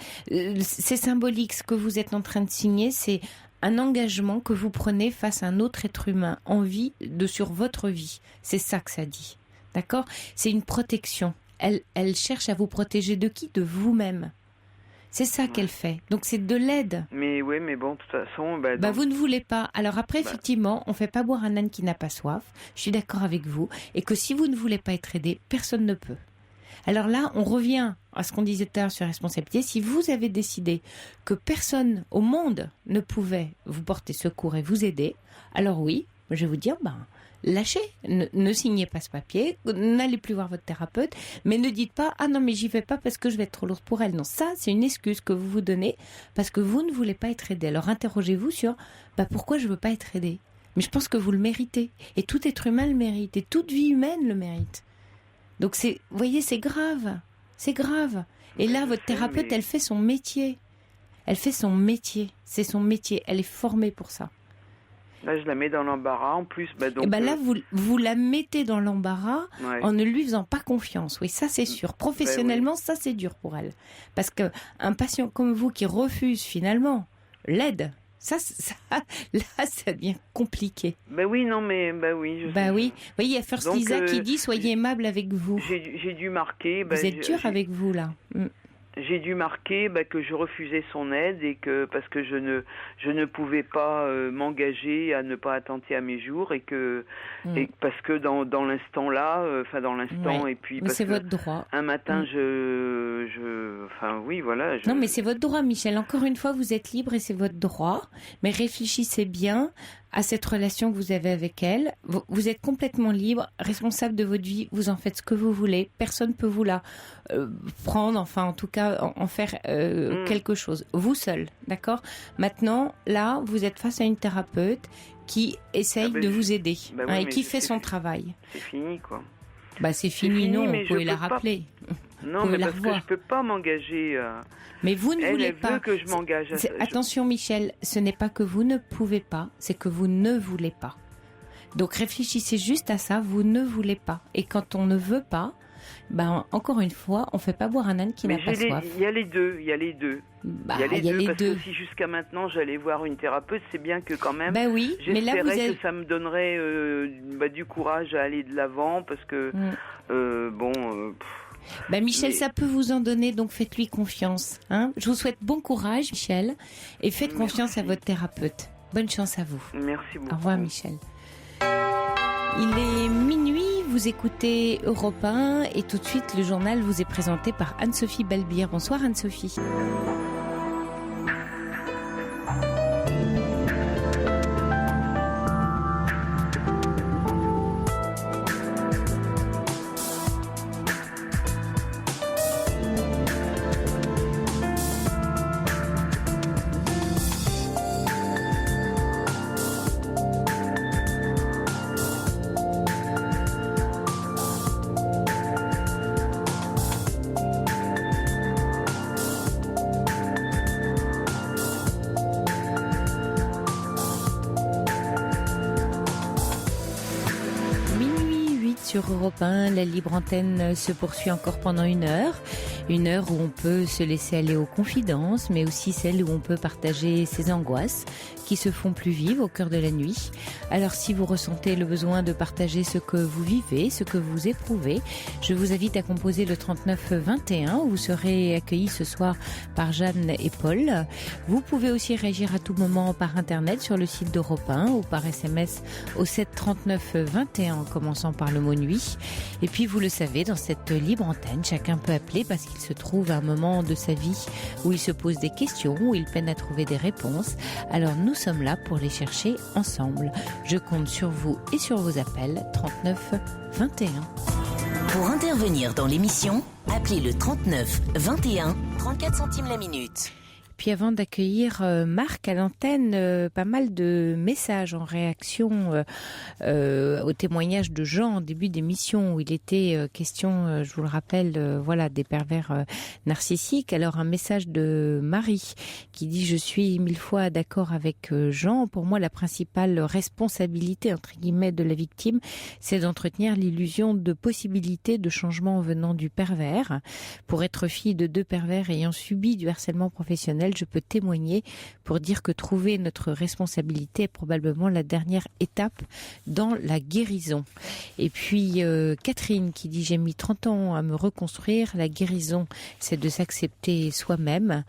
C'est symbolique, ce que vous êtes en train de signer, c'est un engagement que vous prenez face à un autre être humain en vie sur votre vie. C'est ça que ça dit. D'accord ? C'est une protection. Elle cherche à vous protéger de qui ? De vous-même. C'est ça qu'elle fait. Donc c'est de l'aide. Mais oui, mais bon, de toute façon... vous ne voulez pas. Alors après, effectivement, on ne fait pas boire un âne qui n'a pas soif. Je suis d'accord avec vous. Et que si vous ne voulez pas être aidé, personne ne peut. Alors là, on revient à ce qu'on disait tout à l'heure sur la responsabilité. Si vous avez décidé que personne au monde ne pouvait vous porter secours et vous aider, alors oui, je vais vous dire, lâchez, ne signez pas ce papier, n'allez plus voir votre thérapeute, mais ne dites pas « Ah non, mais j'y vais pas parce que je vais être trop lourde pour elle ». Non, ça, c'est une excuse que vous vous donnez parce que vous ne voulez pas être aidé. Alors interrogez-vous sur pourquoi je ne veux pas être aidé. Mais je pense que vous le méritez. Et tout être humain le mérite. Et toute vie humaine le mérite. Donc vous voyez, c'est grave. C'est grave. Et là, votre thérapeute, elle fait son métier. Elle fait son métier. C'est son métier. Elle est formée pour ça. Là, je la mets dans l'embarras en plus. Là, vous la mettez dans l'embarras en ne lui faisant pas confiance. Oui, ça c'est sûr. Professionnellement, ça c'est dur pour elle. Parce qu'un patient comme vous qui refuse finalement l'aide, ça, là, ça devient compliqué. Oui. Oui. Vous voyez, il y a First Lisa qui dit « Soyez aimable avec vous ». J'ai dû marquer... Vous êtes dur avec vous, là. J'ai dû marquer que je refusais son aide et parce que je ne pouvais pas m'engager à ne pas attenter à mes jours et parce que dans l'instant là, et puis parce c'est que votre droit. Un matin Non, mais c'est votre droit, Michel. Encore une fois, vous êtes libre et c'est votre droit. Mais réfléchissez bien à cette relation que vous avez avec elle. Vous êtes complètement libre, responsable de votre vie. Vous en faites ce que vous voulez. Personne ne peut vous la prendre, en tout cas, en faire quelque chose. Vous seul, d'accord ? Maintenant, là, vous êtes face à une thérapeute qui essaye de vous aider et qui fait son travail. C'est fini, quoi. C'est fini, non, vous pouvez la rappeler. Non, mais parce que je peux pas m'engager. Mais vous ne voulez pas. Elle veut que je m'engage. Attention, Michel, ce n'est pas que vous ne pouvez pas, c'est que vous ne voulez pas. Donc réfléchissez juste à ça, vous ne voulez pas. Et quand on ne veut pas, encore une fois, on fait pas boire un âne qui n'a pas soif. Il y a les deux. Il y a les deux. Parce que si jusqu'à maintenant j'allais voir une thérapeute, c'est bien que quand même. Oui, mais là que ça me donnerait du courage à aller de l'avant, parce que Michel, ça peut vous en donner, donc faites-lui confiance. Je vous souhaite bon courage, Michel, et faites confiance à votre thérapeute. Bonne chance à vous. Merci beaucoup. Au revoir, Michel. Il est minuit, vous écoutez Europe 1 et tout de suite le journal vous est présenté par Anne-Sophie Balbir. Bonsoir Anne-Sophie. sur Europe 1. La libre antenne se poursuit encore pendant une heure où on peut se laisser aller aux confidences, mais aussi celle où on peut partager ses angoisses qui se font plus vives au cœur de la nuit. Alors si vous ressentez le besoin de partager ce que vous vivez, ce que vous éprouvez, je vous invite à composer le 39 21 où vous serez accueillis ce soir par Jeanne et Paul. Vous pouvez aussi réagir à tout moment par internet sur le site d'Europe 1 ou par SMS au 7 39 21 en commençant par le mot nuit. Et puis vous le savez, dans cette libre antenne, chacun peut appeler parce qu'il se trouve à un moment de sa vie où il se pose des questions, où il peine à trouver des réponses. Alors nous sommes là pour les chercher ensemble. Je compte sur vous et sur vos appels 39 21. Pour intervenir dans l'émission, appelez le 39 21, 34 centimes la minute. Puis avant d'accueillir Marc à l'antenne, pas mal de messages en réaction au témoignage de Jean en début d'émission où il était question, je vous le rappelle, voilà, des pervers narcissiques. Alors un message de Marie qui dit « Je suis 1000 fois d'accord avec Jean. Pour moi, la principale responsabilité, entre guillemets, de la victime, c'est d'entretenir l'illusion de possibilité de changement venant du pervers. Pour être fille de 2 pervers ayant subi du harcèlement professionnel, je peux témoigner pour dire que trouver notre responsabilité est probablement la dernière étape dans la guérison. » Et puis Catherine qui dit « J'ai mis 30 ans à me reconstruire. La guérison, c'est de s'accepter soi-même. »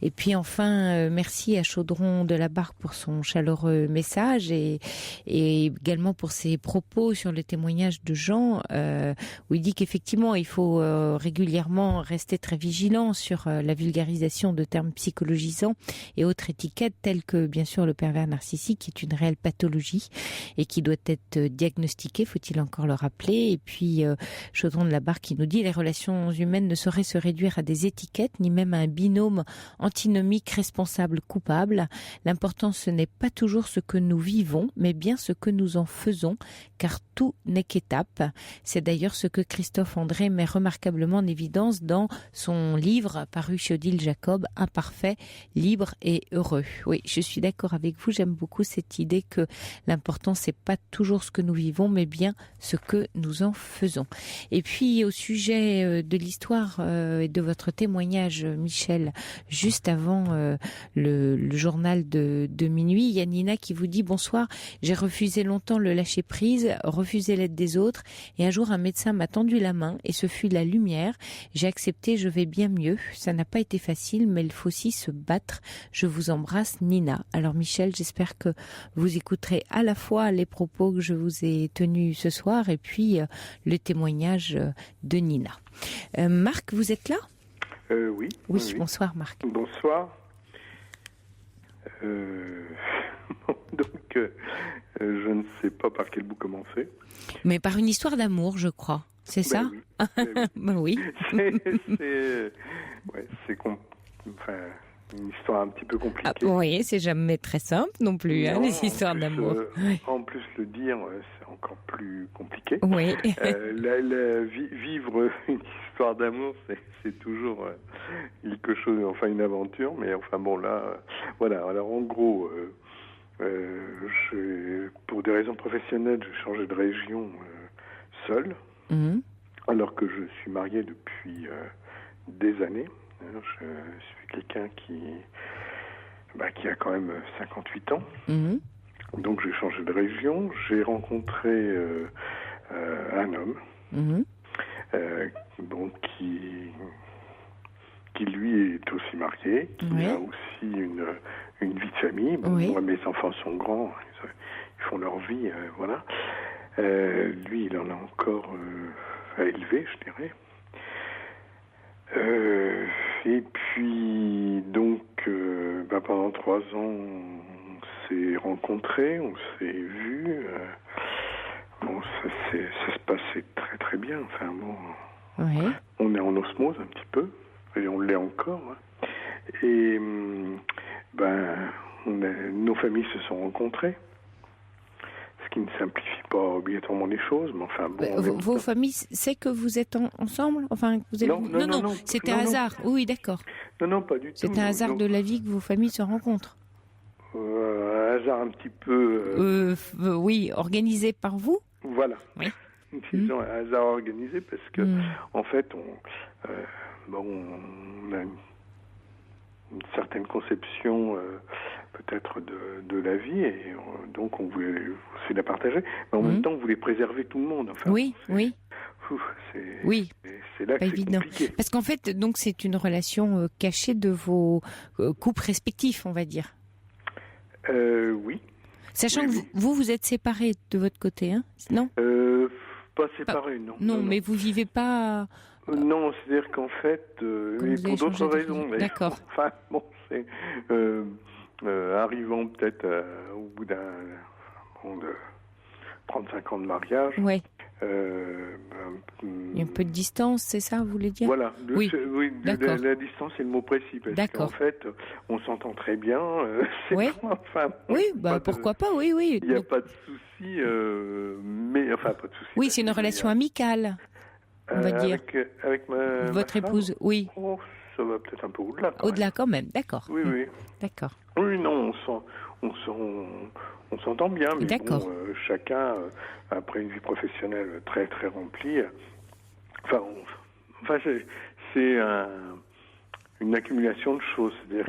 Et puis enfin, merci à Chaudron de la Barque pour son chaleureux message et également pour ses propos sur le témoignage de Jean où il dit qu'effectivement il faut régulièrement rester très vigilant sur la vulgarisation de termes psychologisants et autres étiquettes telles que bien sûr le pervers narcissique qui est une réelle pathologie et qui doit être diagnostiquée, faut-il encore le rappeler. Et puis Chaudron de la Barque qui nous dit les relations humaines ne sauraient se réduire à des étiquettes ni même à un binôme antinomique responsable coupable. L'important ce n'est pas toujours ce que nous vivons mais bien ce que nous en faisons car tout n'est qu'étape. C'est d'ailleurs ce que Christophe André met remarquablement en évidence dans son livre paru chez Odile Jacob, Imparfait, libre et heureux. Oui, je suis d'accord avec vous, j'aime beaucoup cette idée que l'important c'est pas toujours ce que nous vivons mais bien ce que nous en faisons. Et puis au sujet de l'histoire et de votre témoignage Michel, juste avant le journal de minuit, il y a Nina qui vous dit « Bonsoir, j'ai refusé longtemps le lâcher-prise, refusé l'aide des autres et un jour un médecin m'a tendu la main et ce fut la lumière. J'ai accepté, je vais bien mieux. Ça n'a pas été facile mais il faut aussi se battre. Je vous embrasse Nina. » Alors Michel, j'espère que vous écouterez à la fois les propos que je vous ai tenus ce soir et puis le témoignage de Nina. Marc, vous êtes là ? Oui. Oui, bonsoir Marc. Bonsoir. Donc, je ne sais pas par quel bout commencer. Mais par une histoire d'amour, je crois. C'est ça ? Oui. Oui. Une histoire un petit peu compliquée. Oui, c'est jamais très simple non plus, les histoires d'amour. En plus, le dire, c'est encore plus compliqué. Oui. Vivre une histoire d'amour, c'est toujours quelque chose, enfin une aventure, mais enfin bon là, voilà. Alors en gros, pour des raisons professionnelles, j'ai changé de région seul, alors que je suis marié depuis des années. Je suis quelqu'un qui a quand même 58 ans. Donc j'ai changé de région. J'ai rencontré un homme qui lui est aussi marié, qui a aussi une vie de famille. Moi, mes enfants sont grands, ils font leur vie, voilà. Lui, il en a encore à élever, je dirais. Et puis donc pendant 3 ans on s'est rencontrés, on s'est vus, ça se passait très très bien, enfin bon, on est en osmose un petit peu et on l'est encore, et nos familles se sont rencontrées, ce qui ne simplifie pas obligatoirement les choses, mais enfin bon. Vos familles, c'est que vous êtes ensemble, enfin vous avez... Non, c'était un hasard. Oui, d'accord. Non, pas du tout. C'est un hasard de la vie que vos familles se rencontrent. Un hasard un petit peu. Oui, organisé par vous. Voilà. Oui. disons, un hasard organisé, parce que, en fait, on a une certaine conception peut-être de la vie, et donc on voulait aussi la partager, mais en même temps on voulait préserver tout le monde. Enfin, c'est là que c'est évident. Compliqué. Parce qu'en fait, donc c'est une relation cachée de vos couples respectifs, on va dire. Oui. Sachant que vous êtes séparés de votre côté, hein, non? Pas séparés, non. Non, mais vous vivez pas... Non, c'est-à-dire qu'en fait, pour d'autres raisons. D'accord. Enfin, bon, c'est arrivant peut-être au bout de 35 ans de mariage. Oui. Il y a un peu de distance, c'est ça, vous voulez dire? Voilà. Oui. La distance est le mot précis, parce qu'en fait, on s'entend très bien. Oui. Enfin, oui, pourquoi pas, oui. Il n'y a pas de souci, mais enfin pas de souci. Oui, c'est une relation amicale. On va dire. Avec votre ma épouse, oui. Oh, ça va peut-être un peu au-delà. Au-delà quand même, d'accord. Oui. D'accord. Oui, non, on s'entend bien, mais bon, chacun, après une vie professionnelle très très remplie, c'est une accumulation de choses. C'est-à-dire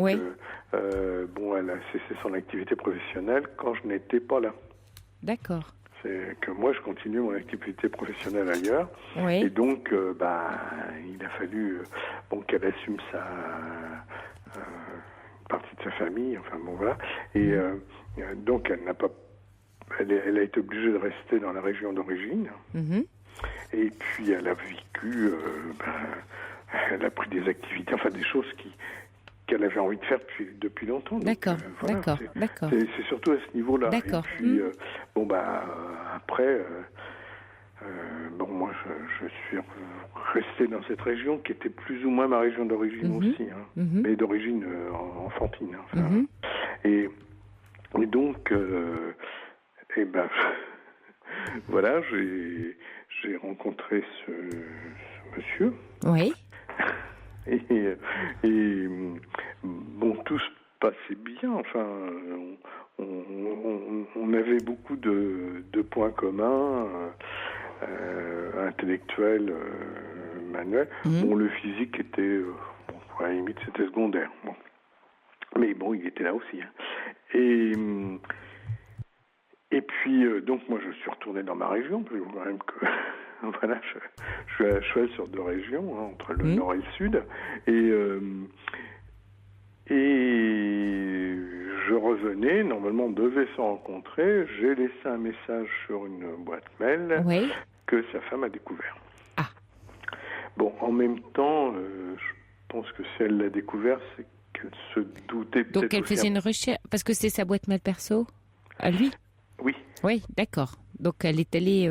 que elle a cessé son activité professionnelle quand je n'étais pas là. D'accord. C'est que moi, je continue mon activité professionnelle ailleurs. Oui. Et donc, il a fallu qu'elle assume une partie de sa famille. Enfin, bon, voilà. Et donc, elle a été obligée de rester dans la région d'origine. Mm-hmm. Et puis, elle a vécu, elle a pris des activités, enfin, des choses qu'elle avait envie de faire depuis longtemps. D'accord, donc, d'accord. C'est surtout à ce niveau-là. D'accord. Et puis, après, moi, je suis resté dans cette région qui était plus ou moins ma région d'origine aussi, mais d'origine enfantine. Et donc, voilà, j'ai rencontré ce monsieur. Oui. Et bon, tout se passait bien. Enfin, on avait beaucoup de points communs, intellectuels, manuels. Bon, le physique était, à la limite, c'était secondaire. Bon. Mais bon, il était là aussi. Hein. Et puis, donc, moi, je suis retourné dans ma région, parce que quand même que... Voilà, je suis à cheval sur deux régions, hein, entre le nord et le sud, et je revenais, normalement on devait se rencontrer, j'ai laissé un message sur une boîte mail que sa femme a découvert. Ah. Bon, en même temps, je pense que si elle l'a découvert, c'est qu'elle se doutait peut-être. Donc elle faisait une recherche, parce que c'était sa boîte mail perso, à lui? Oui. Oui, d'accord. Donc elle est allée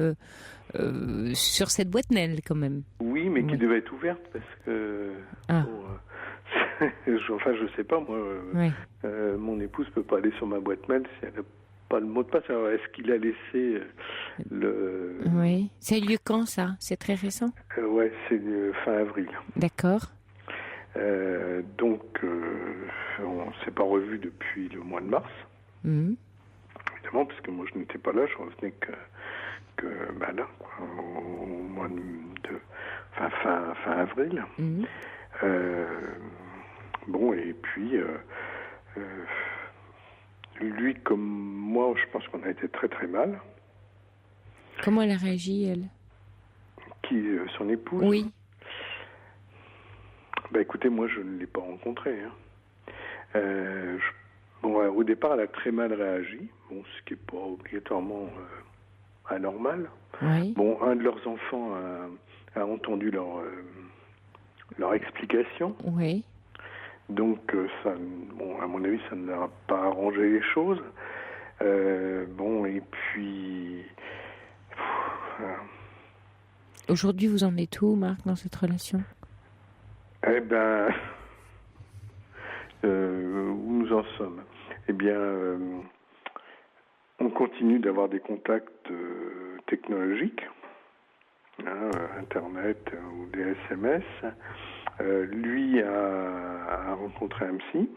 sur cette boîte mail quand même. Oui, mais qui devait être ouverte parce que... je sais pas, moi. Mon épouse peut pas aller sur ma boîte mail si elle n'a pas le mot de passe. Alors, est-ce qu'il a laissé le... Oui. Ça a eu lieu quand, ça? C'est très récent? Ouais, c'est fin avril. D'accord. Donc, on s'est pas revu depuis le mois de mars. Évidemment, parce que moi, je n'étais pas là. Je revenais que là, quoi, au mois de fin avril. Bon, et puis lui comme moi, je pense qu'on a été très très mal. Comment elle a réagi, elle? Qui, son épouse? Oui. Écoutez, moi je ne l'ai pas rencontrée. Hein. Au départ, elle a très mal réagi, ce qui n'est pas obligatoirement anormal. Oui. Bon, un de leurs enfants a entendu leur explication. Oui. Donc, ça, à mon avis, ça n'a pas arrangé les choses. Et puis... Aujourd'hui, vous en êtes où, Marc, dans cette relation? Où nous en sommes? On continue d'avoir des contacts technologiques, Internet ou des SMS. Lui a rencontré un psy,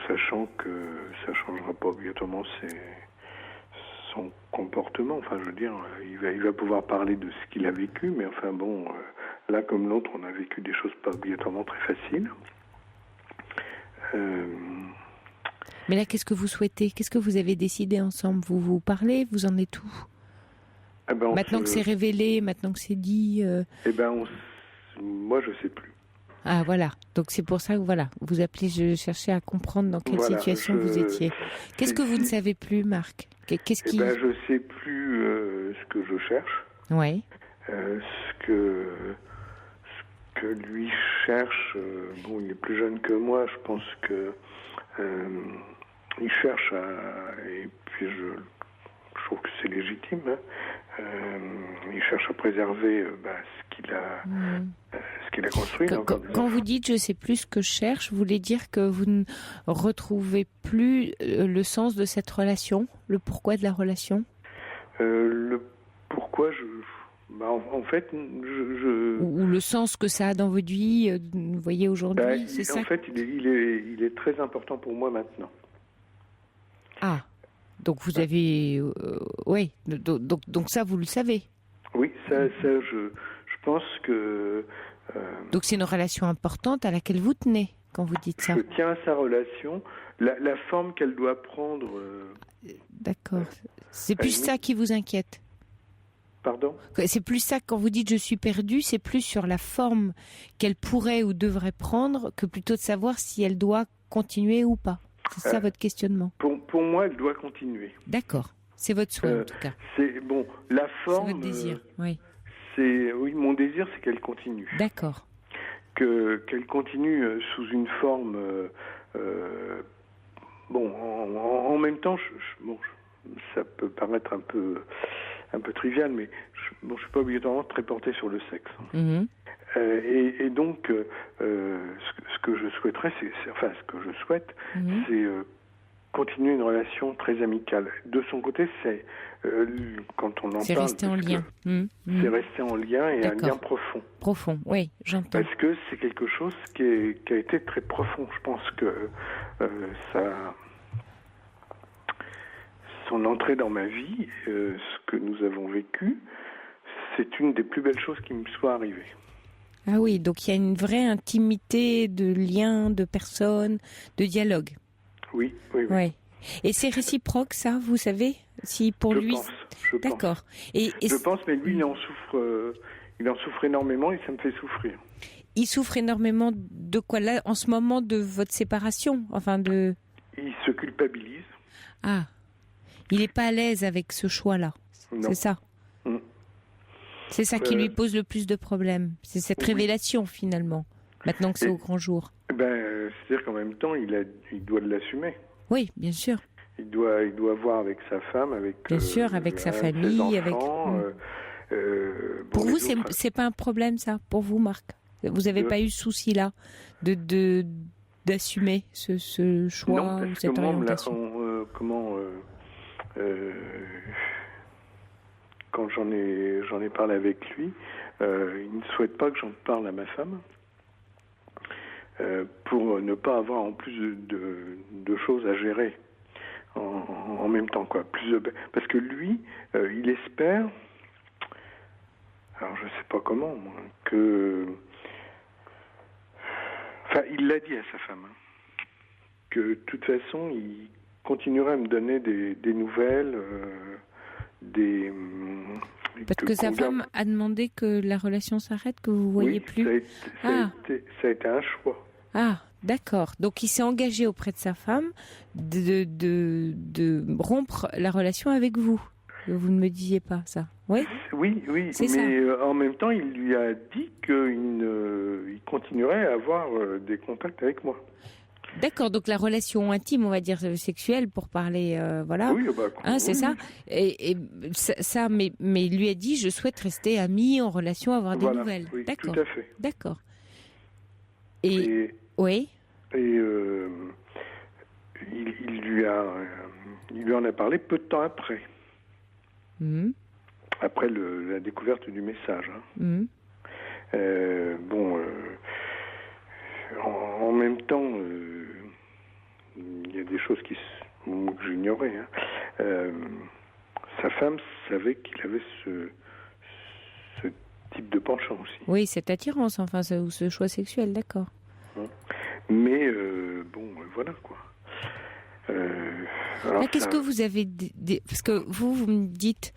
sachant que ça ne changera pas obligatoirement son comportement. Enfin, je veux dire, il va pouvoir parler de ce qu'il a vécu, mais enfin bon, l'un comme l'autre, on a vécu des choses pas obligatoirement très faciles. Mais là, qu'est-ce que vous souhaitez ? Qu'est-ce que vous avez décidé ensemble ? Vous parlez ? Vous en êtes où ? Maintenant que c'est révélé, maintenant que c'est dit... moi, je sais plus. Ah, voilà. Donc, c'est pour ça que, vous appelez, je cherchais à comprendre dans quelle situation vous étiez. Qu'est-ce que vous ne savez plus, Marc ? Qu'est-ce qui... je sais plus ce que je cherche. Oui. Ce que lui cherche, il est plus jeune que moi, je pense que il cherche et puis je trouve que c'est légitime, il cherche à préserver ce qu'il a construit. Quand vous dites je sais plus ce que je cherche, vous voulez dire que vous ne retrouvez plus le sens de cette relation, le pourquoi de la relation ? Le pourquoi en fait, ou le sens que ça a dans votre vie, vous voyez aujourd'hui, c'est ça. En fait, il est très important pour moi maintenant. Ah, donc vous avez, donc ça vous le savez. Oui, ça je pense que. Donc c'est une relation importante à laquelle vous tenez quand vous dites ça. Je tiens à sa relation, la forme qu'elle doit prendre. D'accord. C'est plus ça qui vous inquiète. Pardon ? C'est plus ça, quand vous dites je suis perdue, c'est plus sur la forme qu'elle pourrait ou devrait prendre que plutôt de savoir si elle doit continuer ou pas. C'est ça votre questionnement ? Pour moi, elle doit continuer. D'accord. C'est votre souhait en tout cas. La forme. C'est votre désir, oui. Mon désir, c'est qu'elle continue. D'accord. Qu'elle continue sous une forme. En même temps, ça peut paraître un peu trivial, mais je suis pas obligatoirement très porté sur le sexe. Mm-hmm. Et donc, ce que je souhaiterais, ce que je souhaite, c'est continuer une relation très amicale. De son côté, c'est quand on en parle, c'est rester en lien. C'est rester en lien et un lien profond. Profond, oui, j'entends. Parce que c'est quelque chose qui a été très profond. Je pense que son entrée dans ma vie, ce que nous avons vécu, c'est une des plus belles choses qui me soit arrivée. Ah oui, donc il y a une vraie intimité de lien, de personnes, de dialogue. Oui. Et c'est réciproque, ça, vous savez, si pour lui. Je pense. D'accord. Je pense, mais lui, il en souffre énormément et ça me fait souffrir. Il souffre énormément de quoi là, en ce moment, de votre séparation, Il se culpabilise. Ah. Il n'est pas à l'aise avec ce choix-là. Non. C'est ça. C'est ça qui lui pose le plus de problèmes. C'est cette révélation, finalement, maintenant que c'est au grand jour. C'est-à-dire qu'en même temps, il doit l'assumer. Oui, bien sûr. Il doit voir avec sa femme, avec sa famille, ses enfants, pour vous, c'est pas un problème, ça, pour vous, Marc ? Vous n'avez pas eu ce souci-là d'assumer ce choix, non, parce cette que orientation. Quand j'en ai parlé avec lui, il ne souhaite pas que j'en parle à ma femme pour ne pas avoir en plus de choses à gérer en même temps, quoi. Parce que lui, il espère, alors je sais pas comment, moi, il l'a dit à sa femme, que de toute façon, il continuerait à me donner des nouvelles, parce que sa femme a demandé que la relation s'arrête, que vous ne voyez plus. Ça a été un choix. Ah, d'accord. Donc il s'est engagé auprès de sa femme de rompre la relation avec vous. Vous ne me disiez pas ça. Oui. Oui. Mais en même temps, il lui a dit qu'il continuerait à avoir des contacts avec moi. D'accord, donc la relation intime, on va dire sexuelle, pour parler, voilà. Oui, c'est ça. Et ça, mais il lui a dit, je souhaite rester ami, en relation, avoir des nouvelles. Oui, d'accord. Tout à fait. D'accord. Et oui. Et il lui en a parlé peu de temps après. Après la découverte du message. En même temps, il y a des choses que j'ignorais. sa femme savait qu'il avait ce type de penchant aussi. Oui, cette attirance, enfin, ce choix sexuel, d'accord. Mais voilà quoi. Alors, qu'est-ce que vous avez parce que vous me dites,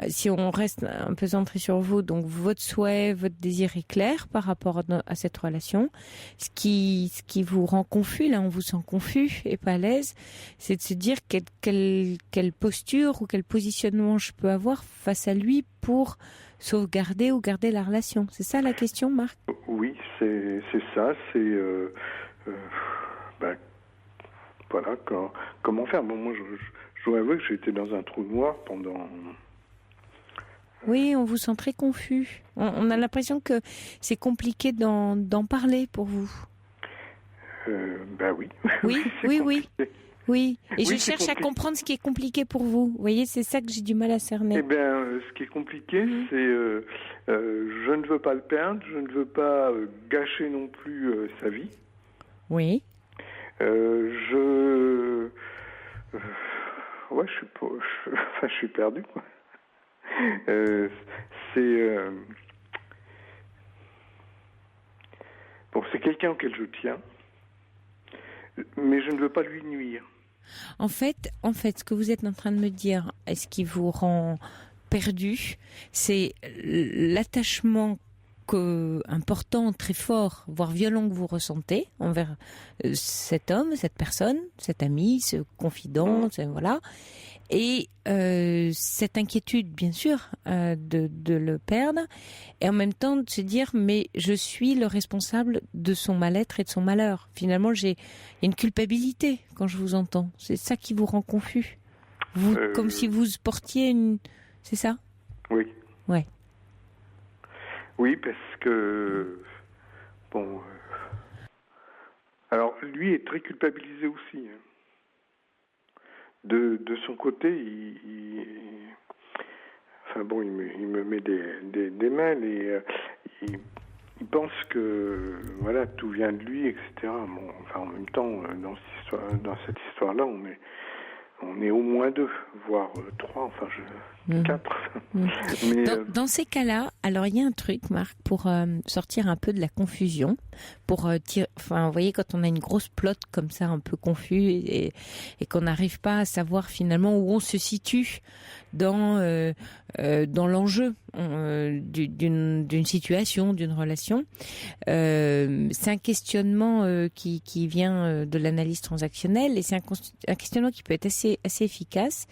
si on reste un peu centré sur vous, donc votre souhait, votre désir est clair par rapport à cette relation. Ce qui vous rend confus, là on vous sent confus et pas à l'aise, c'est de se dire quelle posture ou quel positionnement je peux avoir face à lui pour sauvegarder ou garder la relation. C'est ça la question, Marc? Oui, c'est ça, c'est voilà, comment faire? Bon, moi, je dois avouer que j'étais dans un trou noir pendant... Oui, on vous sent très confus. On a l'impression que c'est compliqué d'en parler pour vous. Oui. Oui. Oui, et je cherche à comprendre ce qui est compliqué pour vous. Vous voyez, c'est ça que j'ai du mal à cerner. Eh bien, ce qui est compliqué, c'est je ne veux pas le perdre, je ne veux pas gâcher non plus sa vie. Oui. Je suis perdu, quoi. C'est quelqu'un auquel je tiens, mais je ne veux pas lui nuire. En fait, ce que vous êtes en train de me dire, et ce qui vous rend perdu, c'est l'attachement important, très fort, voire violent que vous ressentez envers cet homme, cette personne, cet ami, ce confident, voilà. Et cette inquiétude, bien sûr, de le perdre, et en même temps de se dire, mais je suis le responsable de son mal-être et de son malheur. Finalement, il y a une culpabilité quand je vous entends. C'est ça qui vous rend confus. Vous, comme si vous portiez une... C'est ça? Oui. Ouais. Oui, parce que... alors, lui est très culpabilisé aussi. De son côté, il me met des mails et il pense que voilà, tout vient de lui, etc. En même temps, dans cette histoire-là, on est au moins 2, voire 3, 4. Mais, dans ces cas-là, alors il y a un truc, Marc, pour sortir un peu de la confusion, pour vous voyez, quand on a une grosse plotte comme ça, un peu confus, et qu'on n'arrive pas à savoir finalement où on se situe dans l'enjeu d'une situation, d'une relation. C'est un questionnement qui vient de l'analyse transactionnelle, et c'est un questionnement qui peut être assez efficace.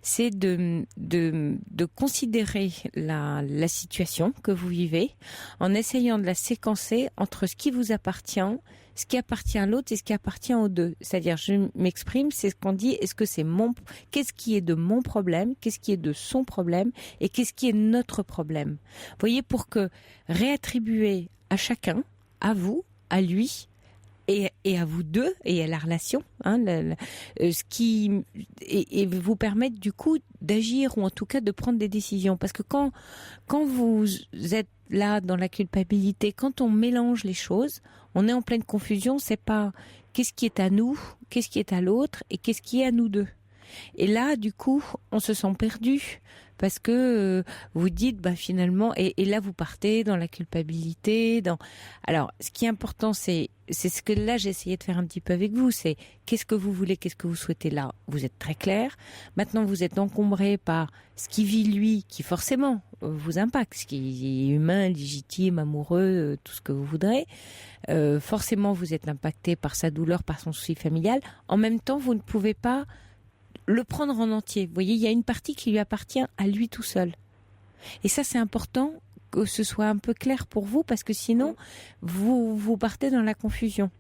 C'est de considérer la situation que vous vivez en essayant de la séquencer entre ce qui vous appartient, ce qui appartient à l'autre et ce qui appartient aux deux. C'est-à-dire, je m'exprime, c'est ce qu'on dit, qu'est-ce qui est de mon problème, qu'est-ce qui est de son problème et qu'est-ce qui est notre problème. Vous voyez, pour que réattribuer à chacun, à vous, à lui, et à vous deux, et à la relation, ce qui et vous permettre du coup d'agir, ou en tout cas de prendre des décisions. Parce que quand vous êtes là dans la culpabilité, quand on mélange les choses, on est en pleine confusion, c'est pas qu'est-ce qui est à nous, qu'est-ce qui est à l'autre, et qu'est-ce qui est à nous deux. Et là, du coup, on se sent perdu, parce que vous dites, finalement, et là vous partez dans la culpabilité. Alors, ce qui est important, c'est ce que là j'ai essayé de faire un petit peu avec vous, c'est qu'est-ce que vous voulez, qu'est-ce que vous souhaitez là. Vous êtes très clair. Maintenant, vous êtes encombré par ce qui vit lui, qui forcément vous impacte, ce qui est humain, légitime, amoureux, tout ce que vous voudrez. Forcément, vous êtes impacté par sa douleur, par son souci familial. En même temps, vous ne pouvez pas le prendre en entier. Vous voyez, il y a une partie qui lui appartient à lui tout seul. Et ça, c'est important que ce soit un peu clair pour vous, parce que sinon, vous partez dans la confusion.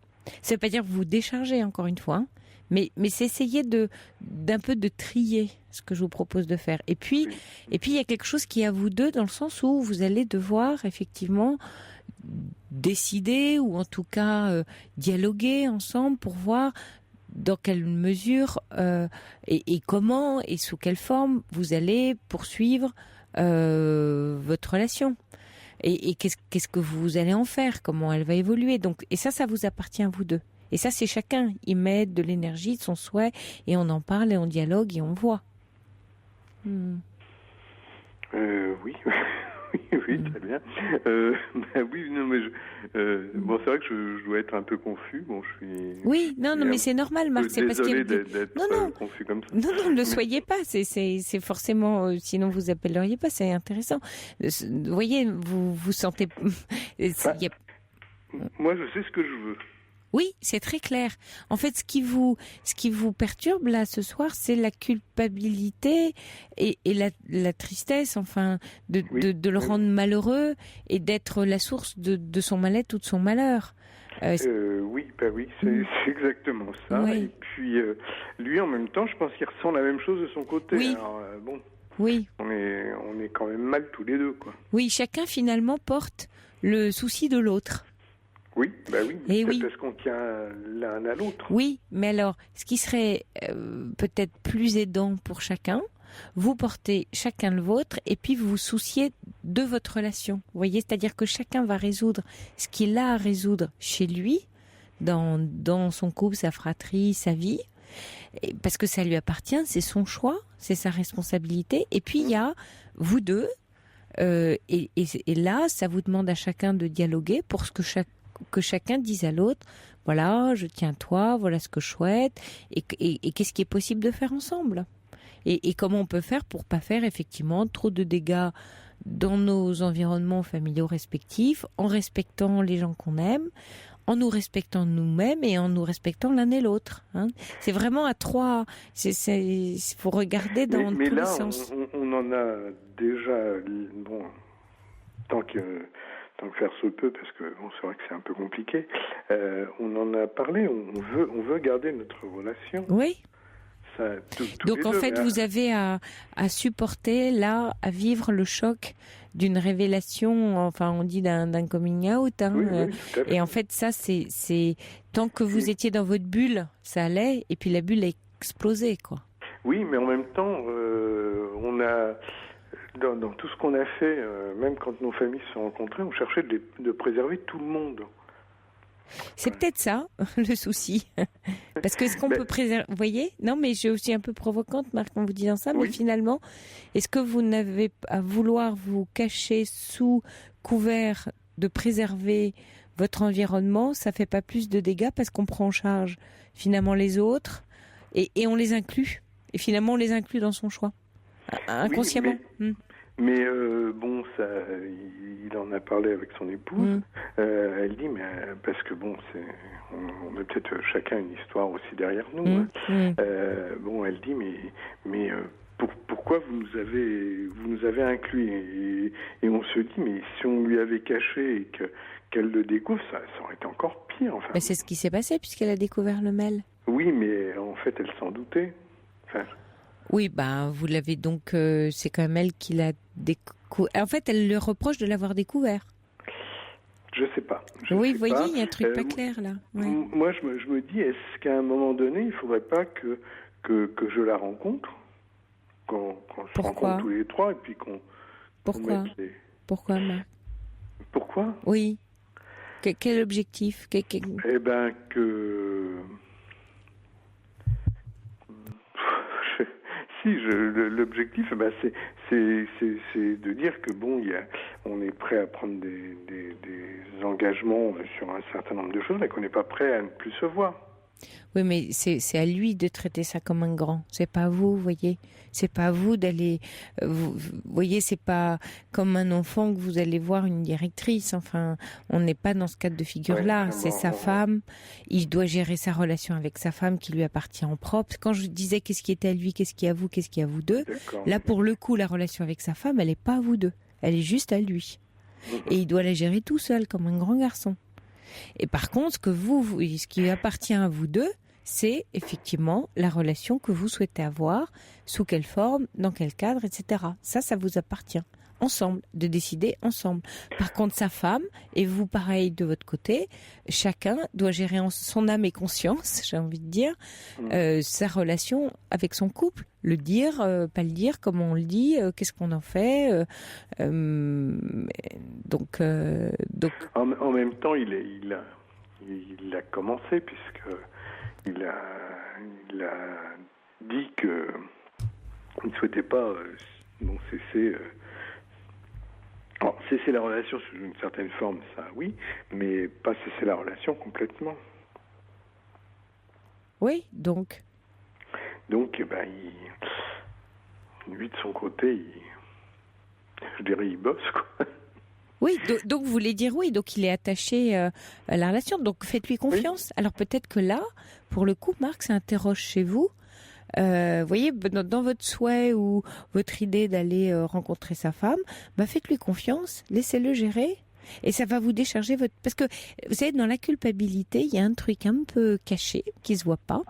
Ça ne veut pas dire que vous vous déchargez, encore une fois, mais c'est essayer d'un peu de trier ce que je vous propose de faire. Et puis, il y a quelque chose qui est à vous deux, dans le sens où vous allez devoir, effectivement, décider, ou en tout cas, dialoguer ensemble pour voir dans quelle mesure et comment et sous quelle forme vous allez poursuivre votre relation, et qu'est-ce que vous allez en faire, comment elle va évoluer. Donc, et ça vous appartient à vous deux. Et ça, c'est chacun. Il met de l'énergie, de son souhait, et on en parle et on dialogue et on voit. Oui. Oui, très bien. Oui, non, mais bon, c'est vrai que je dois être un peu confus. Bon, je suis. Oui, non, mais c'est normal, Marc. C'est parce qu'il d'être confus comme ça. Non, ne le soyez pas. C'est forcément. Sinon, vous appelleriez pas. C'est intéressant. Vous voyez, vous sentez. Moi, je sais ce que je veux. Oui, c'est très clair. En fait, ce qui vous perturbe là ce soir, c'est la culpabilité et la tristesse, enfin, de le rendre malheureux et d'être la source de son mal-être ou de son malheur. Oui, c'est exactement ça. Oui. Et puis, lui, en même temps, je pense qu'il ressent la même chose de son côté. Oui. Alors, bon. Oui. On est quand même mal tous les deux, quoi. Oui, chacun finalement porte le souci de l'autre. Oui, et parce qu'on tient l'un à l'autre. Oui, mais alors, ce qui serait peut-être plus aidant pour chacun, vous portez chacun le vôtre et puis vous vous souciez de votre relation. Vous voyez, c'est-à-dire que chacun va résoudre ce qu'il a à résoudre chez lui, dans son couple, sa fratrie, sa vie, parce que ça lui appartient, c'est son choix, c'est sa responsabilité. Et puis il y a vous deux, et là, ça vous demande à chacun de dialoguer pour que chacun dise à l'autre, voilà, je tiens à toi, voilà ce que je souhaite, et qu'est-ce qui est possible de faire ensemble, et comment on peut faire pour pas faire effectivement trop de dégâts dans nos environnements familiaux respectifs, en respectant les gens qu'on aime, en nous respectant nous-mêmes et en nous respectant l'un et l'autre. Hein. C'est vraiment à trois. Il faut regarder dans tous les sens. On en a déjà, bon, tant que faire se peut, parce que bon, c'est vrai que c'est un peu compliqué. On en a parlé. On veut garder notre relation. Oui. Ça, donc en fait, vous avez à supporter là, à vivre le choc d'une révélation. Enfin, on dit d'un coming out. Hein, oui, tout à fait. Et en fait, ça, c'est tant que vous étiez dans votre bulle, ça allait, et puis la bulle a explosé, quoi. Oui, mais en même temps, on a dans tout ce qu'on a fait, même quand nos familles se sont rencontrées, on cherchait de préserver tout le monde. C'est peut-être ça, le souci. Parce que est-ce qu'on peut préserver... Vous voyez ? Non, mais je suis aussi un peu provocante, Marc, en vous disant ça, mais finalement, est-ce que vous n'avez à vouloir vous cacher sous couvert de préserver votre environnement, ça fait pas plus de dégâts parce qu'on prend en charge finalement les autres et on les inclut. Et finalement, on les inclut dans son choix. Inconsciemment. Mais bon, ça, il en a parlé avec son épouse. Elle dit, mais parce que bon, on a peut-être chacun une histoire aussi derrière nous. Bon, elle dit, mais pourquoi vous nous avez inclus et on se dit, mais si on lui avait caché et qu'elle le découvre, ça aurait été encore pire. Enfin. Mais c'est ce qui s'est passé puisqu'elle a découvert le mail. Oui, mais en fait, elle s'en doutait. Enfin. Oui, vous l'avez donc... c'est quand même elle qui l'a découvert. En fait, elle le reproche de l'avoir découveur. Je sais pas. Vous voyez, il y a un truc pas clair, là. Ouais. Moi, je me dis, est-ce qu'à un moment donné, il ne faudrait pas que je la rencontre, qu'on se rencontre tous les trois, et puis qu'on mette les... Pourquoi, Marc ? Pourquoi ? Oui. Quel objectif ? Eh bien, que... L'objectif, c'est de dire que bon, on est prêt à prendre des engagements sur un certain nombre de choses, mais qu'on n'est pas prêt à ne plus se voir. Oui, mais c'est à lui de traiter ça comme un grand. C'est pas vous, vous voyez. C'est pas vous d'aller. Vous voyez, c'est pas comme un enfant que vous allez voir une directrice. Enfin, on n'est pas dans ce cadre de figure-là. Ouais, c'est sa femme. Il doit gérer sa relation avec sa femme qui lui appartient en propre. Quand je disais qu'est-ce qui est à lui, qu'est-ce qui est à vous, qu'est-ce qui est à vous deux. Là, pour le coup, la relation avec sa femme, elle n'est pas à vous deux. Elle est juste à lui. Et il doit la gérer tout seul, comme un grand garçon. Et par contre, ce qui appartient à vous deux, c'est effectivement la relation que vous souhaitez avoir, sous quelle forme, dans quel cadre, etc. Ça vous appartient. Ensemble, de décider ensemble. Par contre, sa femme, et vous pareil de votre côté, chacun doit gérer en son âme et conscience, j'ai envie de dire, sa relation avec son couple. Le dire, pas le dire, comment on le dit, qu'est-ce qu'on en fait. Donc. En même temps, il a commencé, puisque il a dit que ne souhaitait pas cesser la relation sous une certaine forme, ça oui, mais pas cesser la relation complètement. Oui, donc lui de son côté, il bosse, quoi. Oui, donc vous voulez dire oui, donc il est attaché à la relation, donc faites-lui confiance. Oui. Alors peut-être que là, pour le coup, Marc, ça interroge chez vous. Voyez, dans votre souhait ou votre idée d'aller rencontrer sa femme, faites-lui confiance, laissez-le gérer. Et ça va vous décharger parce que, vous savez, dans la culpabilité, il y a un truc un peu caché, qui se voit pas.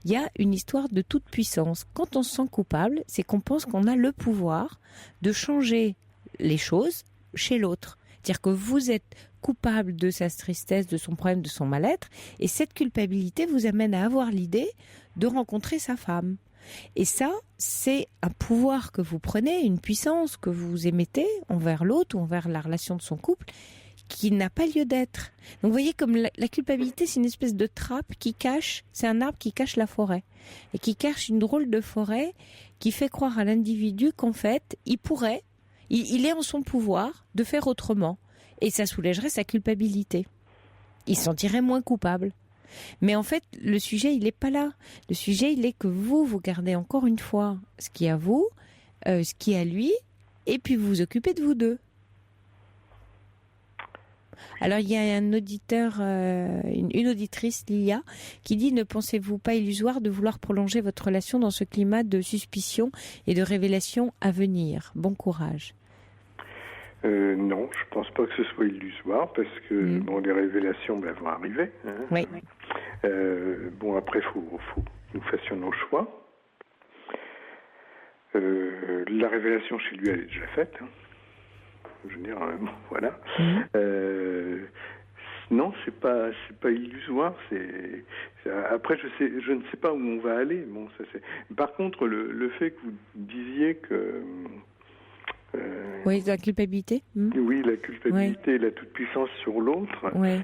Il y a une histoire de toute puissance. Quand on se sent coupable, c'est qu'on pense qu'on a le pouvoir de changer les choses chez l'autre. C'est-à-dire que vous êtes coupable de sa tristesse, de son problème, de son mal-être, et cette culpabilité vous amène à avoir l'idée de rencontrer sa femme. Et ça, c'est un pouvoir que vous prenez, une puissance que vous émettez envers l'autre ou envers la relation de son couple, qui n'a pas lieu d'être. Donc vous voyez, comme la culpabilité, c'est une espèce de trappe qui cache, c'est un arbre qui cache la forêt, et qui cache une drôle de forêt qui fait croire à l'individu qu'en fait, il est en son pouvoir de faire autrement, et ça soulagerait sa culpabilité. Il se sentirait moins coupable. Mais en fait, le sujet, il n'est pas là. Le sujet, il est que vous gardez encore une fois ce qui est à vous, ce qui est à lui, et puis vous vous occupez de vous deux. Alors, il y a un auditeur, une auditrice, Lilia, qui dit « Ne pensez-vous pas illusoire de vouloir prolonger votre relation dans ce climat de suspicion et de révélation à venir ? Bon courage. » Non, je pense pas que ce soit illusoire, parce que les révélations vont arriver. Hein. Oui. Après, faut que nous fassions nos choix. La révélation chez lui, elle est déjà faite. Hein. Je veux dire, voilà. Non, c'est pas illusoire. Après, je ne sais pas où on va aller. Bon, ça c'est. Par contre, le fait que vous disiez que oui, la culpabilité. Oui, la culpabilité et la toute-puissance sur l'autre. Oui.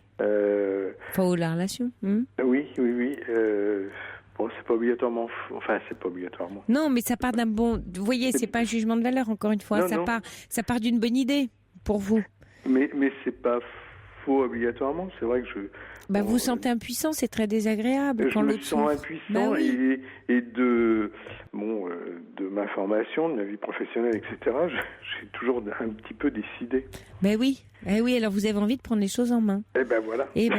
Ou la relation. Oui. C'est pas obligatoirement... Enfin, c'est pas obligatoirement. Non, mais ça part d'un bon... Vous voyez, c'est pas un jugement de valeur, encore une fois. Non, ça part d'une bonne idée, pour vous. Mais c'est pas faux obligatoirement. C'est vrai que vous vous sentez impuissant, c'est très désagréable. Je me sens impuissant et de ma formation, de ma vie professionnelle, etc. J'ai toujours un petit peu décidé. Oui, alors vous avez envie de prendre les choses en main. Voilà. Oui.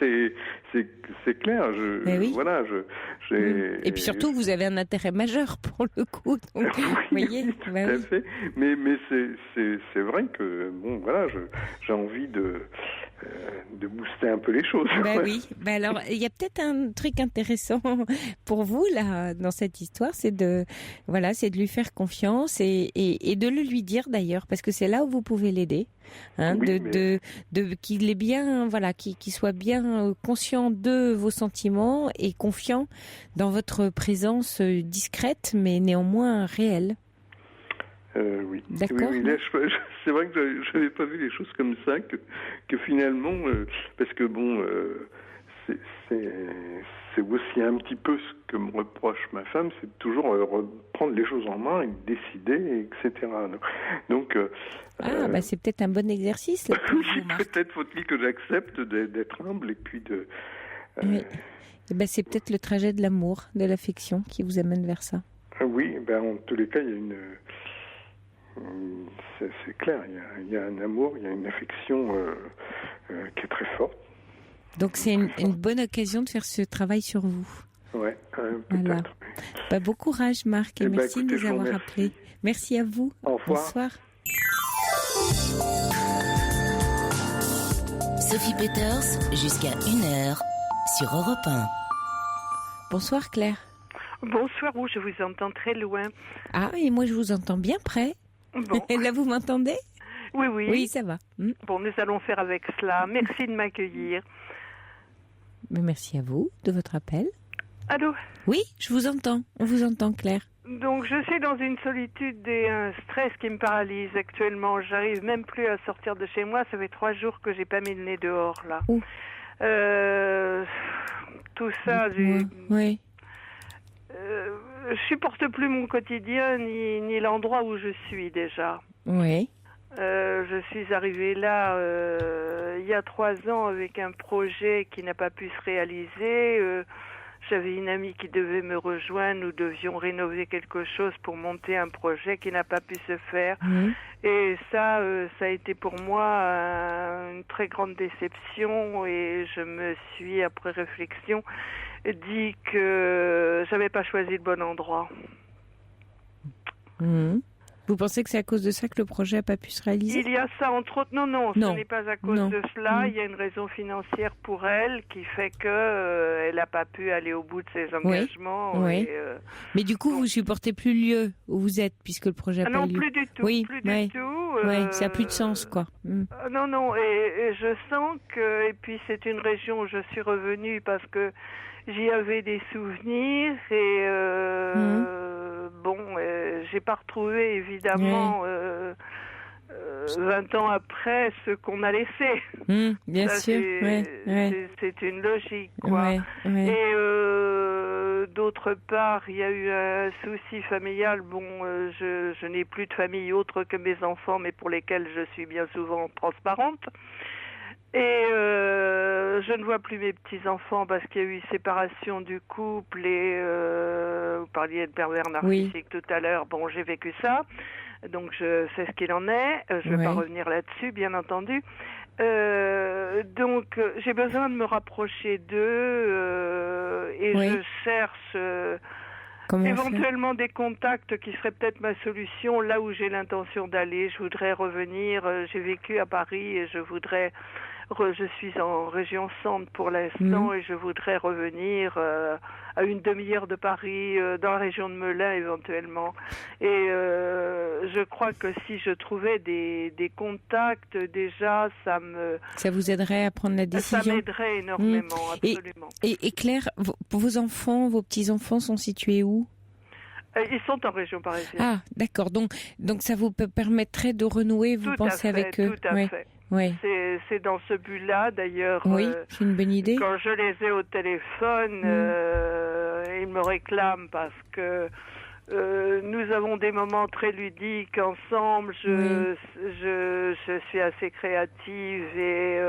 C'est clair. Voilà. Et puis surtout, vous avez un intérêt majeur pour le coup. Donc, vous voyez. Tout à fait. Mais c'est vrai que j'ai envie de booster un peu les choses. Oui. Alors, il y a peut-être un truc intéressant pour vous là dans cette histoire, c'est de lui faire confiance et de le lui dire d'ailleurs, parce que c'est là où vous pouvez l'aider. Qu'il est bien, qu'il soit bien conscient de vos sentiments et confiant dans votre présence discrète, mais néanmoins réelle. Oui. D'accord. Oui, là, c'est vrai que je n'avais pas vu les choses comme ça, que finalement, parce que c'est aussi un petit peu ce que me reproche ma femme, c'est de toujours reprendre les choses en main et décider, etc. Donc, c'est peut-être un bon exercice. Là, oui, peut-être faut-il que j'accepte d'être humble et puis de... Oui. C'est peut-être le trajet de l'amour, de l'affection qui vous amène vers ça. Oui, en tous les cas, il y a une... C'est clair, il y a un amour, il y a une affection qui est très forte. Donc c'est une bonne occasion de faire ce travail sur vous. Ouais, peut-être. Voilà. Bon courage Marc et merci de nous avoir appelés. Merci à vous. Au revoir. Bonsoir. Sophie Peters, jusqu'à 1h sur Europe 1. Bonsoir Claire. Bonsoir, je vous entends très loin. Ah, et moi je vous entends bien près. Bon. Là vous m'entendez ? Oui. Oui, ça va. Bon, nous allons faire avec cela. Merci de m'accueillir. Mais merci à vous de votre appel. Allô ? Oui, je vous entends. On vous entend, Claire. Donc, je suis dans une solitude et un stress qui me paralyse actuellement. J'arrive même plus à sortir de chez moi. Ça fait 3 jours que j'ai pas mis le nez dehors, là. Tout ça, Oui. Je supporte plus mon quotidien ni l'endroit où je suis déjà. Oui. Je suis arrivée là il y a 3 ans avec un projet qui n'a pas pu se réaliser. J'avais une amie qui devait me rejoindre. Nous devions rénover quelque chose pour monter un projet qui n'a pas pu se faire. Et ça a été pour moi une très grande déception. Et je me suis, après réflexion, dit que j'avais pas choisi le bon endroit. Vous pensez que c'est à cause de ça que le projet n'a pas pu se réaliser? Il y a ça, entre autres. Non, ce n'est pas à cause de cela. Il y a une raison financière pour elle qui fait que elle n'a pas pu aller au bout de ses engagements. Oui. Mais du coup, vous supportez plus le lieu où vous êtes, puisque le projet n'a pas lieu. Non, plus du tout. Oui, plus du tout. Ça n'a plus de sens, quoi. Non. Et je sens que... Et puis, c'est une région où je suis revenue parce que j'y avais des souvenirs et... j'ai pas retrouvé évidemment 20 ans après ce qu'on a laissé. Bien sûr, c'est une logique, quoi. Et d'autre part, il y a eu un souci familial. Je n'ai plus de famille autre que mes enfants, mais pour lesquels je suis bien souvent transparente. Et je ne vois plus mes petits-enfants parce qu'il y a eu séparation du couple et vous parliez de pervers narcissique tout à l'heure. Bon, j'ai vécu ça, donc je sais ce qu'il en est. Je ne vais pas revenir là-dessus, bien entendu. Donc, j'ai besoin de me rapprocher d'eux et je cherche... éventuellement des contacts qui seraient peut-être ma solution là où j'ai l'intention d'aller. Je voudrais revenir. J'ai vécu à Paris et je voudrais... Je suis en région centre pour l'instant et je voudrais revenir à une demi-heure de Paris, dans la région de Melun éventuellement. Et je crois que si je trouvais des contacts déjà, ça vous aiderait à prendre la décision. Ça m'aiderait énormément, absolument. Et Claire, vos enfants, vos petits-enfants sont situés où ? Ils sont en région parisienne. Ah, d'accord. Donc ça vous permettrait de renouer, vous pensez, avec eux ? Tout à fait. Oui. C'est dans ce but-là, d'ailleurs. Oui, c'est une bonne idée. Quand je les ai au téléphone, ils me réclament parce que nous avons des moments très ludiques ensemble. Je suis assez créative et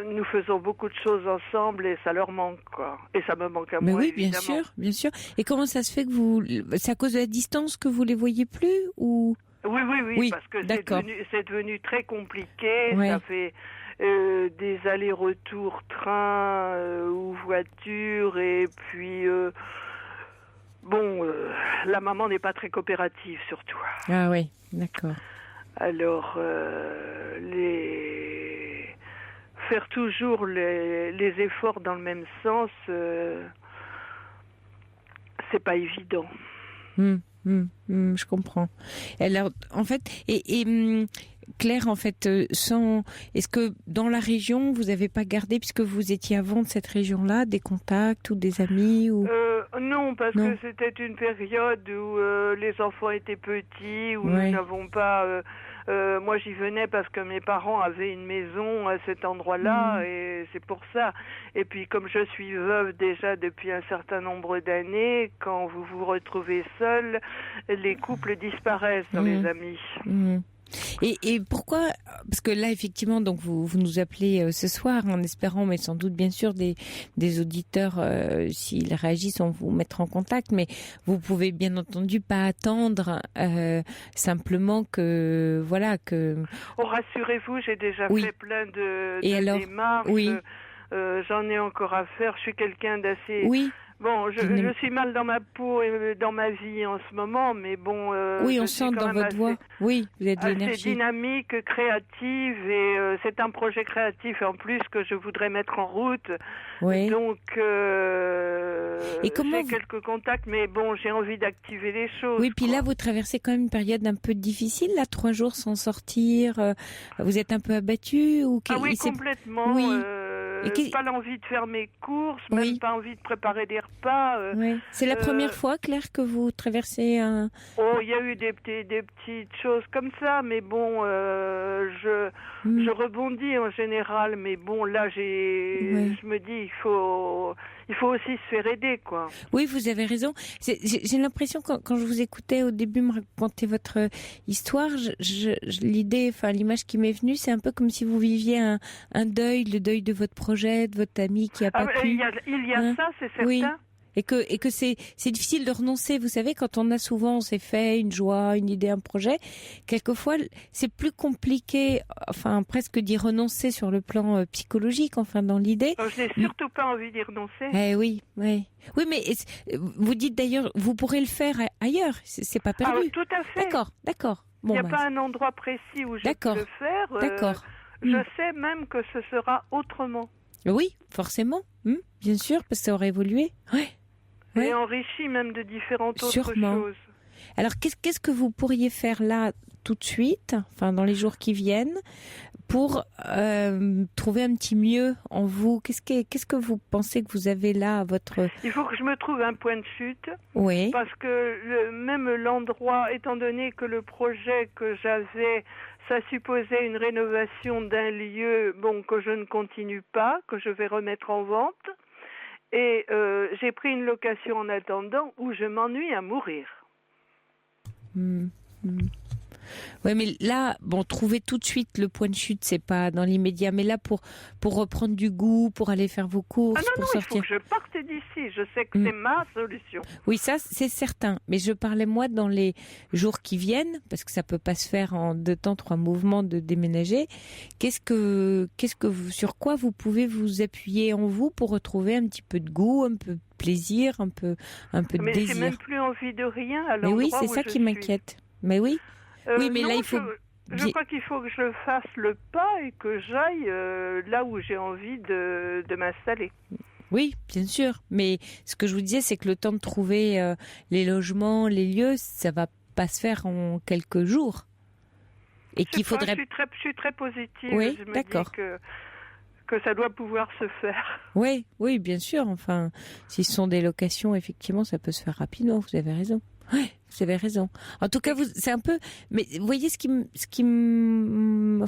nous faisons beaucoup de choses ensemble et ça leur manque, quoi. Et ça me manque à moi, oui, évidemment. bien sûr. Et comment ça se fait que c'est à cause de la distance que vous les voyez plus ou... Oui, parce que c'est devenu très compliqué. Ça fait des allers-retours train ou voiture et puis la maman n'est pas très coopérative surtout. Ah oui, d'accord. Alors faire toujours les efforts dans le même sens, c'est pas évident. Je comprends. Alors, en fait, Claire, en fait, est-ce que dans la région, vous n'avez pas gardé, puisque vous étiez avant de cette région-là, des contacts ou des amis ou... Non, parce que c'était une période où les enfants étaient petits, où nous n'avons pas... moi, j'y venais parce que mes parents avaient une maison à cet endroit-là, et c'est pour ça. Et puis, comme je suis veuve déjà depuis un certain nombre d'années, quand vous vous retrouvez seul, les couples disparaissent dans les amis. Et pourquoi? Parce que là, effectivement, donc vous nous appelez ce soir en espérant, mais sans doute bien sûr des auditeurs, s'ils réagissent, on vous mettra en contact. Mais vous pouvez bien entendu pas attendre simplement que Oh, rassurez-vous, j'ai déjà fait plein de démarches. J'en ai encore à faire. Je suis quelqu'un d'assez. Bon, je suis mal dans ma peau et dans ma vie en ce moment, mais bon... on sent dans votre voix, vous êtes de l'énergie. Assez dynamique, créative, et c'est un projet créatif en plus que je voudrais mettre en route. Donc, j'ai quelques contacts, mais bon, j'ai envie d'activer les choses. Oui, puis là, vous traversez quand même une période un peu difficile, là, 3 jours sans sortir. Vous êtes un peu abattu ou complètement. Pas l'envie de faire mes courses, même pas envie de préparer des repas. C'est la première fois, Claire, que vous traversez un... Oh, il y a eu des petites choses comme ça, mais bon, je rebondis en général, mais bon, là, je me dis, il faut aussi se faire aider, quoi. Oui, vous avez raison. J'ai l'impression, quand je vous écoutais au début me raconter votre histoire, l'idée, enfin l'image qui m'est venue, c'est un peu comme si vous viviez un deuil, le deuil de votre projet, de votre ami qui a pas pu. Il y a ça, c'est certain. Oui. Et que c'est difficile de renoncer. Vous savez, quand on a souvent, on s'est fait une joie, une idée, un projet, quelquefois, c'est plus compliqué, enfin, presque d'y renoncer sur le plan psychologique, enfin, dans l'idée. Je n'ai surtout pas envie d'y renoncer. Oui. Oui, mais vous dites d'ailleurs, vous pourrez le faire ailleurs. C'est pas perdu. Tout à fait. D'accord. Bon, il n'y a pas un endroit précis où je peux le faire. D'accord. Je sais même que ce sera autrement. Oui, forcément. Bien sûr, parce que ça aurait évolué. Oui. Et enrichi même de différentes autres choses. Alors, qu'est-ce que vous pourriez faire là tout de suite, enfin dans les jours qui viennent, pour trouver un petit mieux en vous? Qu'est-ce que vous pensez que vous avez là à votre... Il faut que je me trouve un point de chute. Oui. Parce que même l'endroit, étant donné que le projet que j'avais, ça supposait une rénovation d'un lieu, que je ne continue pas, que je vais remettre en vente. Et j'ai pris une location en attendant où je m'ennuie à mourir. Oui, mais là, trouver tout de suite le point de chute, c'est pas dans l'immédiat. Mais là, pour reprendre du goût, pour aller faire vos courses, pour sortir... il faut que je parte d'ici. Je sais que c'est ma solution. Oui, ça, c'est certain. Mais je parlais, moi, dans les jours qui viennent, parce que ça peut pas se faire en 2 temps, 3 mouvements de déménager. Sur quoi vous pouvez vous appuyer en vous pour retrouver un petit peu de goût, un peu de plaisir, un peu de désir? Mais j'ai même plus envie de rien à l'endroit. Mais oui, c'est ça qui m'inquiète. Mais oui. Oui, mais là, il faut... Je crois qu'il faut que je fasse le pas et que j'aille là où j'ai envie de m'installer. Oui, bien sûr. Mais ce que je vous disais, c'est que le temps de trouver les logements, les lieux, ça va pas se faire en quelques jours. Et qu'il faudrait... Je suis très positive. Oui, je me d'accord. dis que ça doit pouvoir se faire. Oui, bien sûr. Enfin, si ce sont des locations, effectivement, ça peut se faire rapidement. Vous avez raison. Oui, vous avez raison. En tout cas, c'est un peu... Mais vous voyez, ce qui me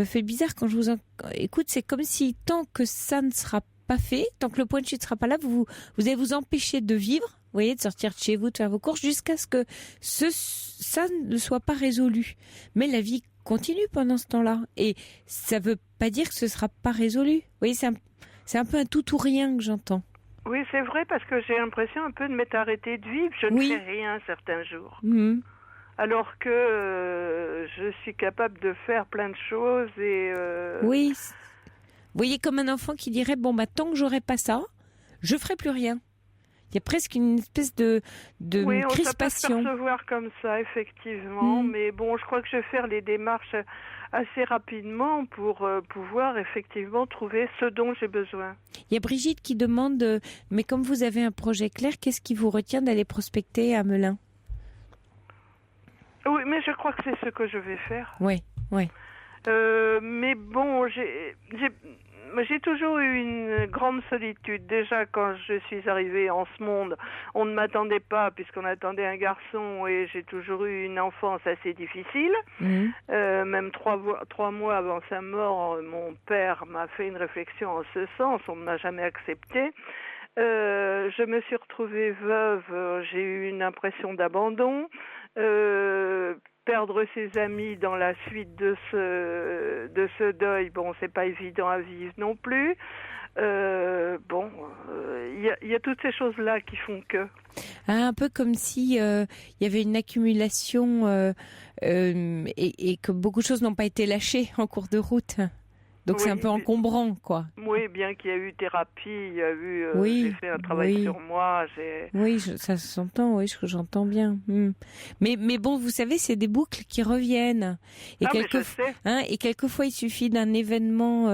fait bizarre quand je vous écoute, c'est comme si tant que ça ne sera pas fait, tant que le point de chute ne sera pas là, vous allez vous empêcher de vivre, vous voyez, de sortir de chez vous, de faire vos courses, jusqu'à ce que ça ne soit pas résolu. Mais la vie continue pendant ce temps-là. Et ça ne veut pas dire que ce ne sera pas résolu. Vous voyez, c'est un peu un tout ou rien que j'entends. Oui, c'est vrai, parce que j'ai l'impression un peu de m'être arrêtée de vivre. Je ne fais rien certains jours. Alors que je suis capable de faire plein de choses et... Oui. Vous voyez, comme un enfant qui dirait, tant que j'aurai pas ça, je ferai plus rien. Il y a presque une espèce de crispation. Ça peut se percevoir comme ça, effectivement. Mais je crois que je vais faire les démarches assez rapidement pour pouvoir effectivement trouver ce dont j'ai besoin. Il y a Brigitte qui demande, mais comme vous avez un projet clair, qu'est-ce qui vous retient d'aller prospecter à Melun? Oui, mais je crois que c'est ce que je vais faire. Oui. Mais j'ai toujours eu une grande solitude. Déjà, quand je suis arrivée en ce monde, on ne m'attendait pas puisqu'on attendait un garçon et j'ai toujours eu une enfance assez difficile. Même 3 mois avant sa mort, mon père m'a fait une réflexion en ce sens. On ne m'a jamais accepté. Je me suis retrouvée veuve. J'ai eu une impression d'abandon. Perdre ses amis dans la suite de ce deuil, c'est pas évident à vivre non plus. Il y a toutes ces choses-là qui font que... Un peu comme si il y avait une accumulation et que beaucoup de choses n'ont pas été lâchées en cours de route. Donc c'est un peu encombrant, quoi. Oui, bien qu'il y a eu thérapie, il y a eu... j'ai fait un travail sur moi. Oui, ça s'entend, oui, j'entends bien. Mais bon, vous savez, c'est des boucles qui reviennent. Et je sais. Et quelquefois, il suffit d'un événement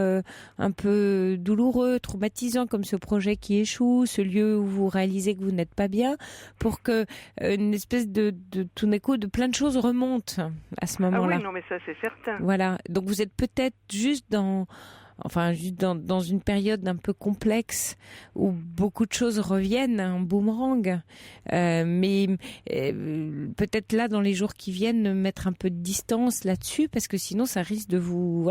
un peu douloureux, traumatisant, comme ce projet qui échoue, ce lieu où vous réalisez que vous n'êtes pas bien, pour que une espèce de tout d'un coup, de plein de choses remontent à ce moment-là. Ah oui, non, mais ça, c'est certain. Voilà. Donc, vous êtes peut-être juste dans une période un peu complexe où beaucoup de choses reviennent en boomerang, mais peut-être là dans les jours qui viennent mettre un peu de distance là-dessus parce que sinon ça risque de vous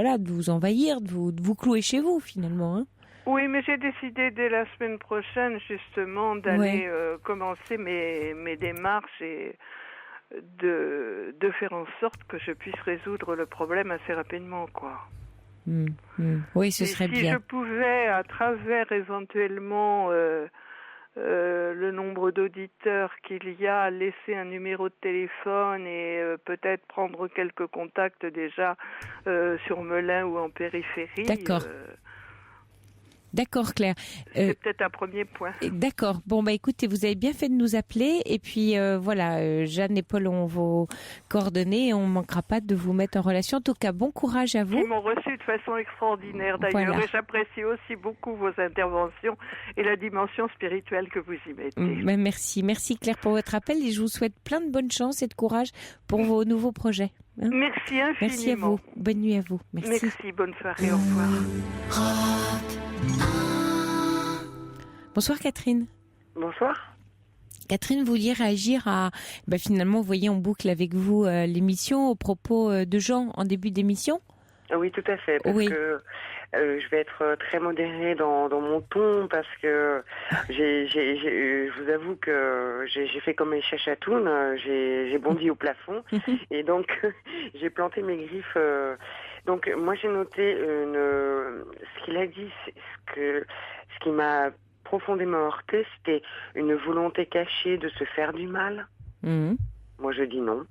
envahir, de vous clouer chez vous finalement. Oui, mais j'ai décidé dès la semaine prochaine, justement, d'aller commencer mes démarches et de faire en sorte que je puisse résoudre le problème assez rapidement, quoi. Oui, ce serait bien. Si je pouvais, à travers éventuellement le nombre d'auditeurs qu'il y a, laisser un numéro de téléphone et peut-être prendre quelques contacts déjà sur Melun ou en périphérie. D'accord. D'accord, Claire. C'est peut-être un premier point. D'accord. Bon, écoutez, vous avez bien fait de nous appeler. Et puis, voilà, Jeanne et Paul ont vos coordonnées et on ne manquera pas de vous mettre en relation. En tout cas, bon courage à vous. Ils m'ont reçu de façon extraordinaire, d'ailleurs. Voilà. Et j'apprécie aussi beaucoup vos interventions et la dimension spirituelle que vous y mettez. Merci. Merci, Claire, pour votre appel. Et je vous souhaite plein de bonne chance et de courage pour vos nouveaux projets. Hein? Merci infiniment. Merci à vous. Bonne nuit à vous. Merci. Bonne soirée. Au revoir. Bonsoir Catherine. Bonsoir. Catherine, vous vouliez réagir à... finalement, vous voyez, on boucle avec vous l'émission au propos de Jean en début d'émission. Oui, tout à fait. Parce que je vais être très modérée dans mon ton parce que je vous avoue que j'ai fait comme les chachatounes, j'ai bondi au plafond et donc j'ai planté mes griffes. Donc moi j'ai noté ce qu'il a dit, ce qui m'a profondément heurté, c'était une volonté cachée de se faire du mal. Moi je dis non.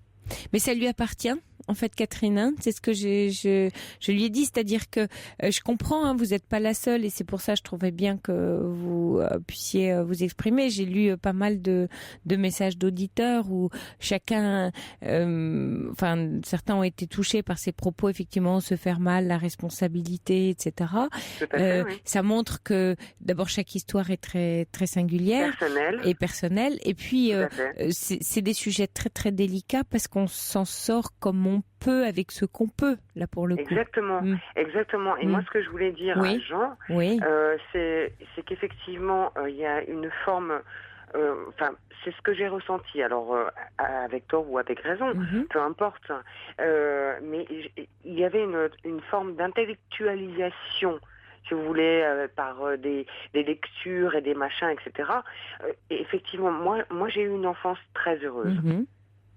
Mais ça lui appartient, en fait, Catherine, hein, c'est ce que je lui ai dit, c'est-à-dire que je comprends, hein, vous n'êtes pas la seule et c'est pour ça que je trouvais bien que vous puissiez vous exprimer. J'ai lu pas mal de messages d'auditeurs où chacun, certains ont été touchés par ces propos, effectivement, se faire mal, la responsabilité, etc. Oui. Ça montre que d'abord chaque histoire est très très singulière et personnelle, et puis c'est des sujets très très délicats parce qu'on s'en sort comme on peut avec ce qu'on peut, là pour le coup. Exactement. Et moi, ce que je voulais dire à Jean, c'est qu'effectivement, il y a une forme... c'est ce que j'ai ressenti. Alors, avec tort ou avec raison, peu importe. Mais il y avait une forme d'intellectualisation, si vous voulez, par des lectures et des machins, etc. Et effectivement, moi, j'ai eu une enfance très heureuse.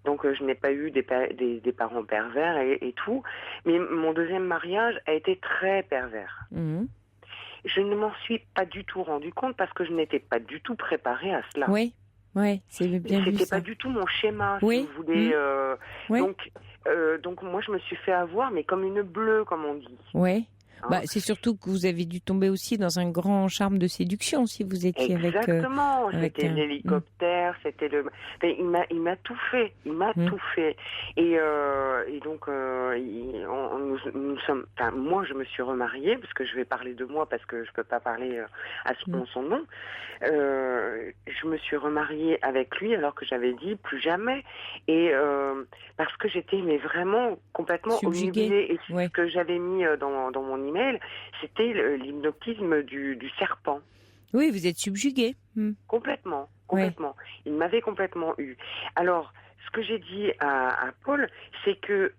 Donc, je n'ai pas eu des parents pervers et tout. Mais mon deuxième mariage a été très pervers. Je ne m'en suis pas du tout rendu compte parce que je n'étais pas du tout préparée à cela. Oui, c'est bien vu. C'était pas du tout mon schéma, si vous voulez. Donc, moi, je me suis fait avoir, mais comme une bleue, comme on dit. Oui. C'est surtout que vous avez dû tomber aussi dans un grand charme de séduction si vous étiez Exactement. C'était l'hélicoptère, c'était le. Il m'a tout fait. Tout fait. Et donc nous sommes. Moi, je me suis remariée parce que je vais parler de moi parce que je peux pas parler à son nom. Je me suis remariée avec lui alors que j'avais dit plus jamais et parce que j'étais vraiment complètement obnubilée et ce que j'avais mis dans mon email, c'était l'hypnotisme du serpent. Oui, vous êtes subjuguée. Complètement. Il m'avait complètement eu. Alors, ce que j'ai dit à Paul, c'est que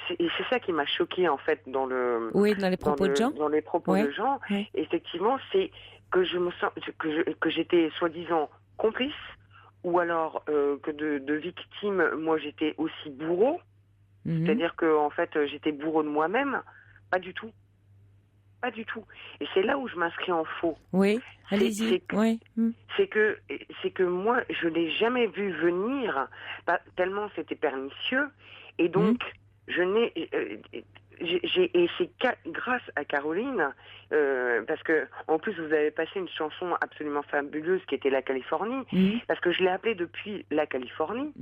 c'est ça qui m'a choquée en fait dans les propos de Jean. Dans les propos de Jean, effectivement, c'est que je me sens que j'étais soi-disant complice, ou alors que de victime, moi j'étais aussi bourreau. C'est-à-dire que en fait j'étais bourreau de moi-même. Pas du tout. Et c'est là où je m'inscris en faux. Oui, allez-y. C'est que moi je l'ai jamais vu venir, tellement c'était pernicieux. Et donc et c'est grâce à Caroline, parce que en plus vous avez passé une chanson absolument fabuleuse qui était La Californie, parce que je l'ai appelée depuis La Californie.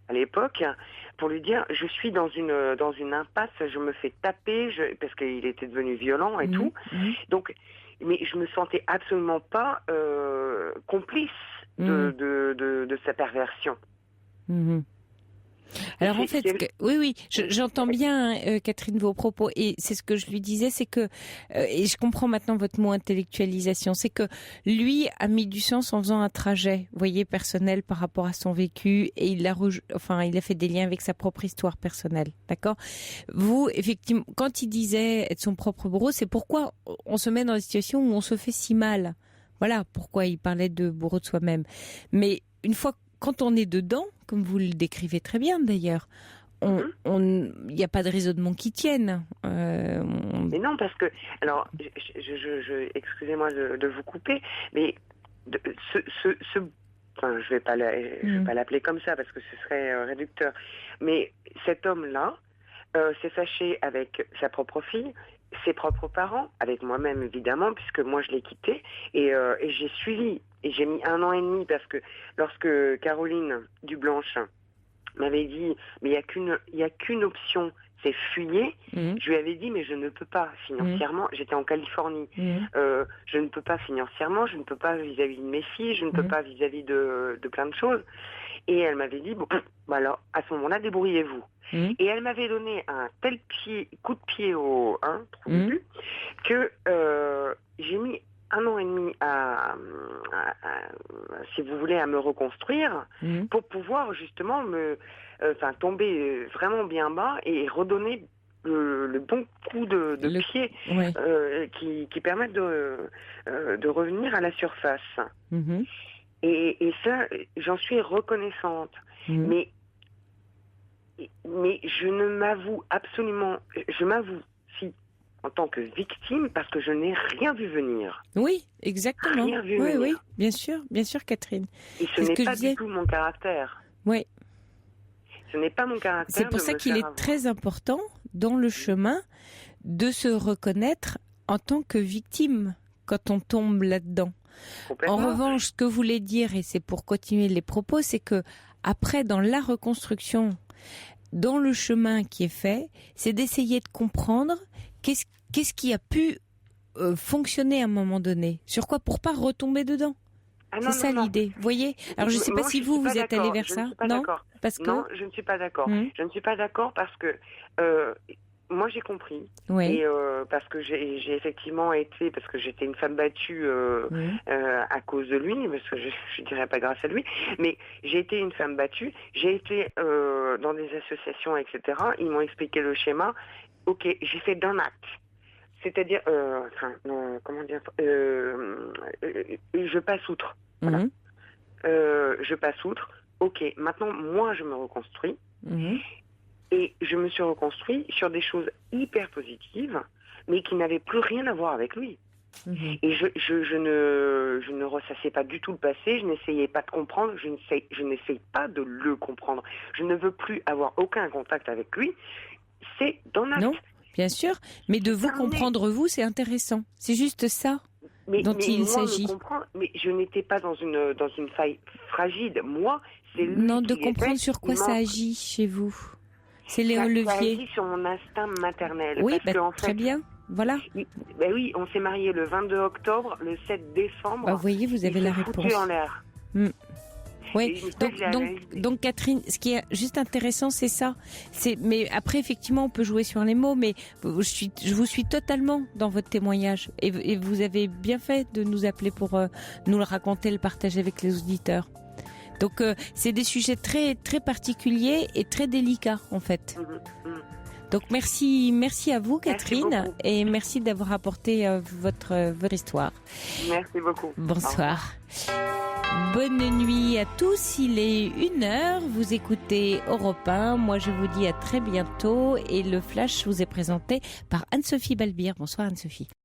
À l'époque, pour lui dire, je suis dans une impasse, je me fais taper, parce qu'il était devenu violent et tout. Donc, mais je me sentais absolument pas complice de sa perversion. Alors en fait, oui, j'entends bien, Catherine, vos propos, et c'est ce que je lui disais, c'est que, et je comprends maintenant votre mot intellectualisation, c'est que lui a mis du sens en faisant un trajet, vous voyez, personnel par rapport à son vécu, et il a fait des liens avec sa propre histoire personnelle, d'accord ? Vous, effectivement, quand il disait être son propre bourreau, c'est pourquoi on se met dans des situations où on se fait si mal. Voilà pourquoi il parlait de bourreau de soi-même. Mais une fois, quand on est dedans, comme vous le décrivez très bien d'ailleurs, il n'y a pas de raisonnement qui tienne. Mais non, parce que, alors, excusez-moi de vous couper, mais enfin, je vais pas l'appeler comme ça parce que ce serait réducteur, mais cet homme-là s'est fâché avec sa propre fille, ses propres parents, avec moi-même évidemment, puisque moi je l'ai quitté, et j'ai suivi, et j'ai mis 1 an et demi, parce que lorsque Caroline Dublanche m'avait dit, mais il y a qu'une option, c'est fuyer, je lui avais dit, mais je ne peux pas financièrement, j'étais en Californie, je ne peux pas financièrement, je ne peux pas vis-à-vis de mes filles, je ne peux pas vis-à-vis de plein de choses. Et elle m'avait dit, bon, alors, à ce moment-là, débrouillez-vous. Et elle m'avait donné un tel coup de pied au trou du cul, que j'ai mis 1 an et demi si vous voulez, à me reconstruire pour pouvoir justement tomber vraiment bien bas et redonner le bon coup de pied qui permettent de revenir à la surface. Et ça, j'en suis reconnaissante. Mais je ne m'avoue absolument... Je m'avoue, si, en tant que victime, parce que je n'ai rien vu venir. Oui, exactement. Rien vu venir. Oui, bien sûr, Catherine. Et ce n'est pas du tout mon caractère. Oui. Ce n'est pas mon caractère. C'est pour ça qu'il est très important, dans le chemin, de se reconnaître en tant que victime, quand on tombe là-dedans. En revanche, ce que vous voulez dire, et c'est pour continuer les propos, c'est que après, dans la reconstruction, dans le chemin qui est fait, c'est d'essayer de comprendre qu'est-ce qui a pu fonctionner à un moment donné. Sur quoi, pour pas retomber dedans. C'est ça l'idée, vous voyez. Alors je ne sais pas si vous êtes allé vers ça. Non, non, je ne suis pas d'accord. Je ne suis pas d'accord parce que moi j'ai compris. Et parce que j'ai effectivement été, parce que j'étais une femme battue à cause de lui, parce que je dirais pas grâce à lui, mais j'ai été une femme battue. J'ai été dans des associations, etc. Ils m'ont expliqué le schéma. Ok, j'ai fait d'un acte. C'est-à-dire, comment dire, je passe outre. Voilà. Je passe outre. Ok, maintenant, moi, je me reconstruis. Et je me suis reconstruit sur des choses hyper positives, mais qui n'avaient plus rien à voir avec lui. Et je ne ressassais pas du tout le passé, je n'essayais pas de comprendre, je n'essaye pas de le comprendre. Je ne veux plus avoir aucun contact avec lui. C'est dans l'acte. Non, bien sûr, mais de vous comprendre, vous, c'est intéressant. C'est juste ça dont il s'agit. Mais je n'étais pas dans une faille fragile. Moi, c'est lui. Non, de comprendre sur quoi ça agit chez vous. C'est les leviers. Ça agit sur mon instinct maternel. Oui, parce très bien. Voilà. Oui, on s'est mariés le 22 octobre, le 7 décembre. Vous voyez, vous avez la réponse. Foutu en l'air. Oui, donc Catherine, ce qui est juste intéressant, c'est ça. Mais après, effectivement, on peut jouer sur les mots, mais je vous suis totalement dans votre témoignage. Et vous avez bien fait de nous appeler pour nous le raconter, le partager avec les auditeurs. Donc, c'est des sujets très, très particuliers et très délicats, en fait. Donc, merci à vous, Catherine, et merci d'avoir apporté votre histoire. Merci beaucoup. Bonsoir. Bonne nuit à tous, il est 1h, vous écoutez Europe 1, moi je vous dis à très bientôt et le flash vous est présenté par Anne-Sophie Balbir. Bonsoir Anne-Sophie.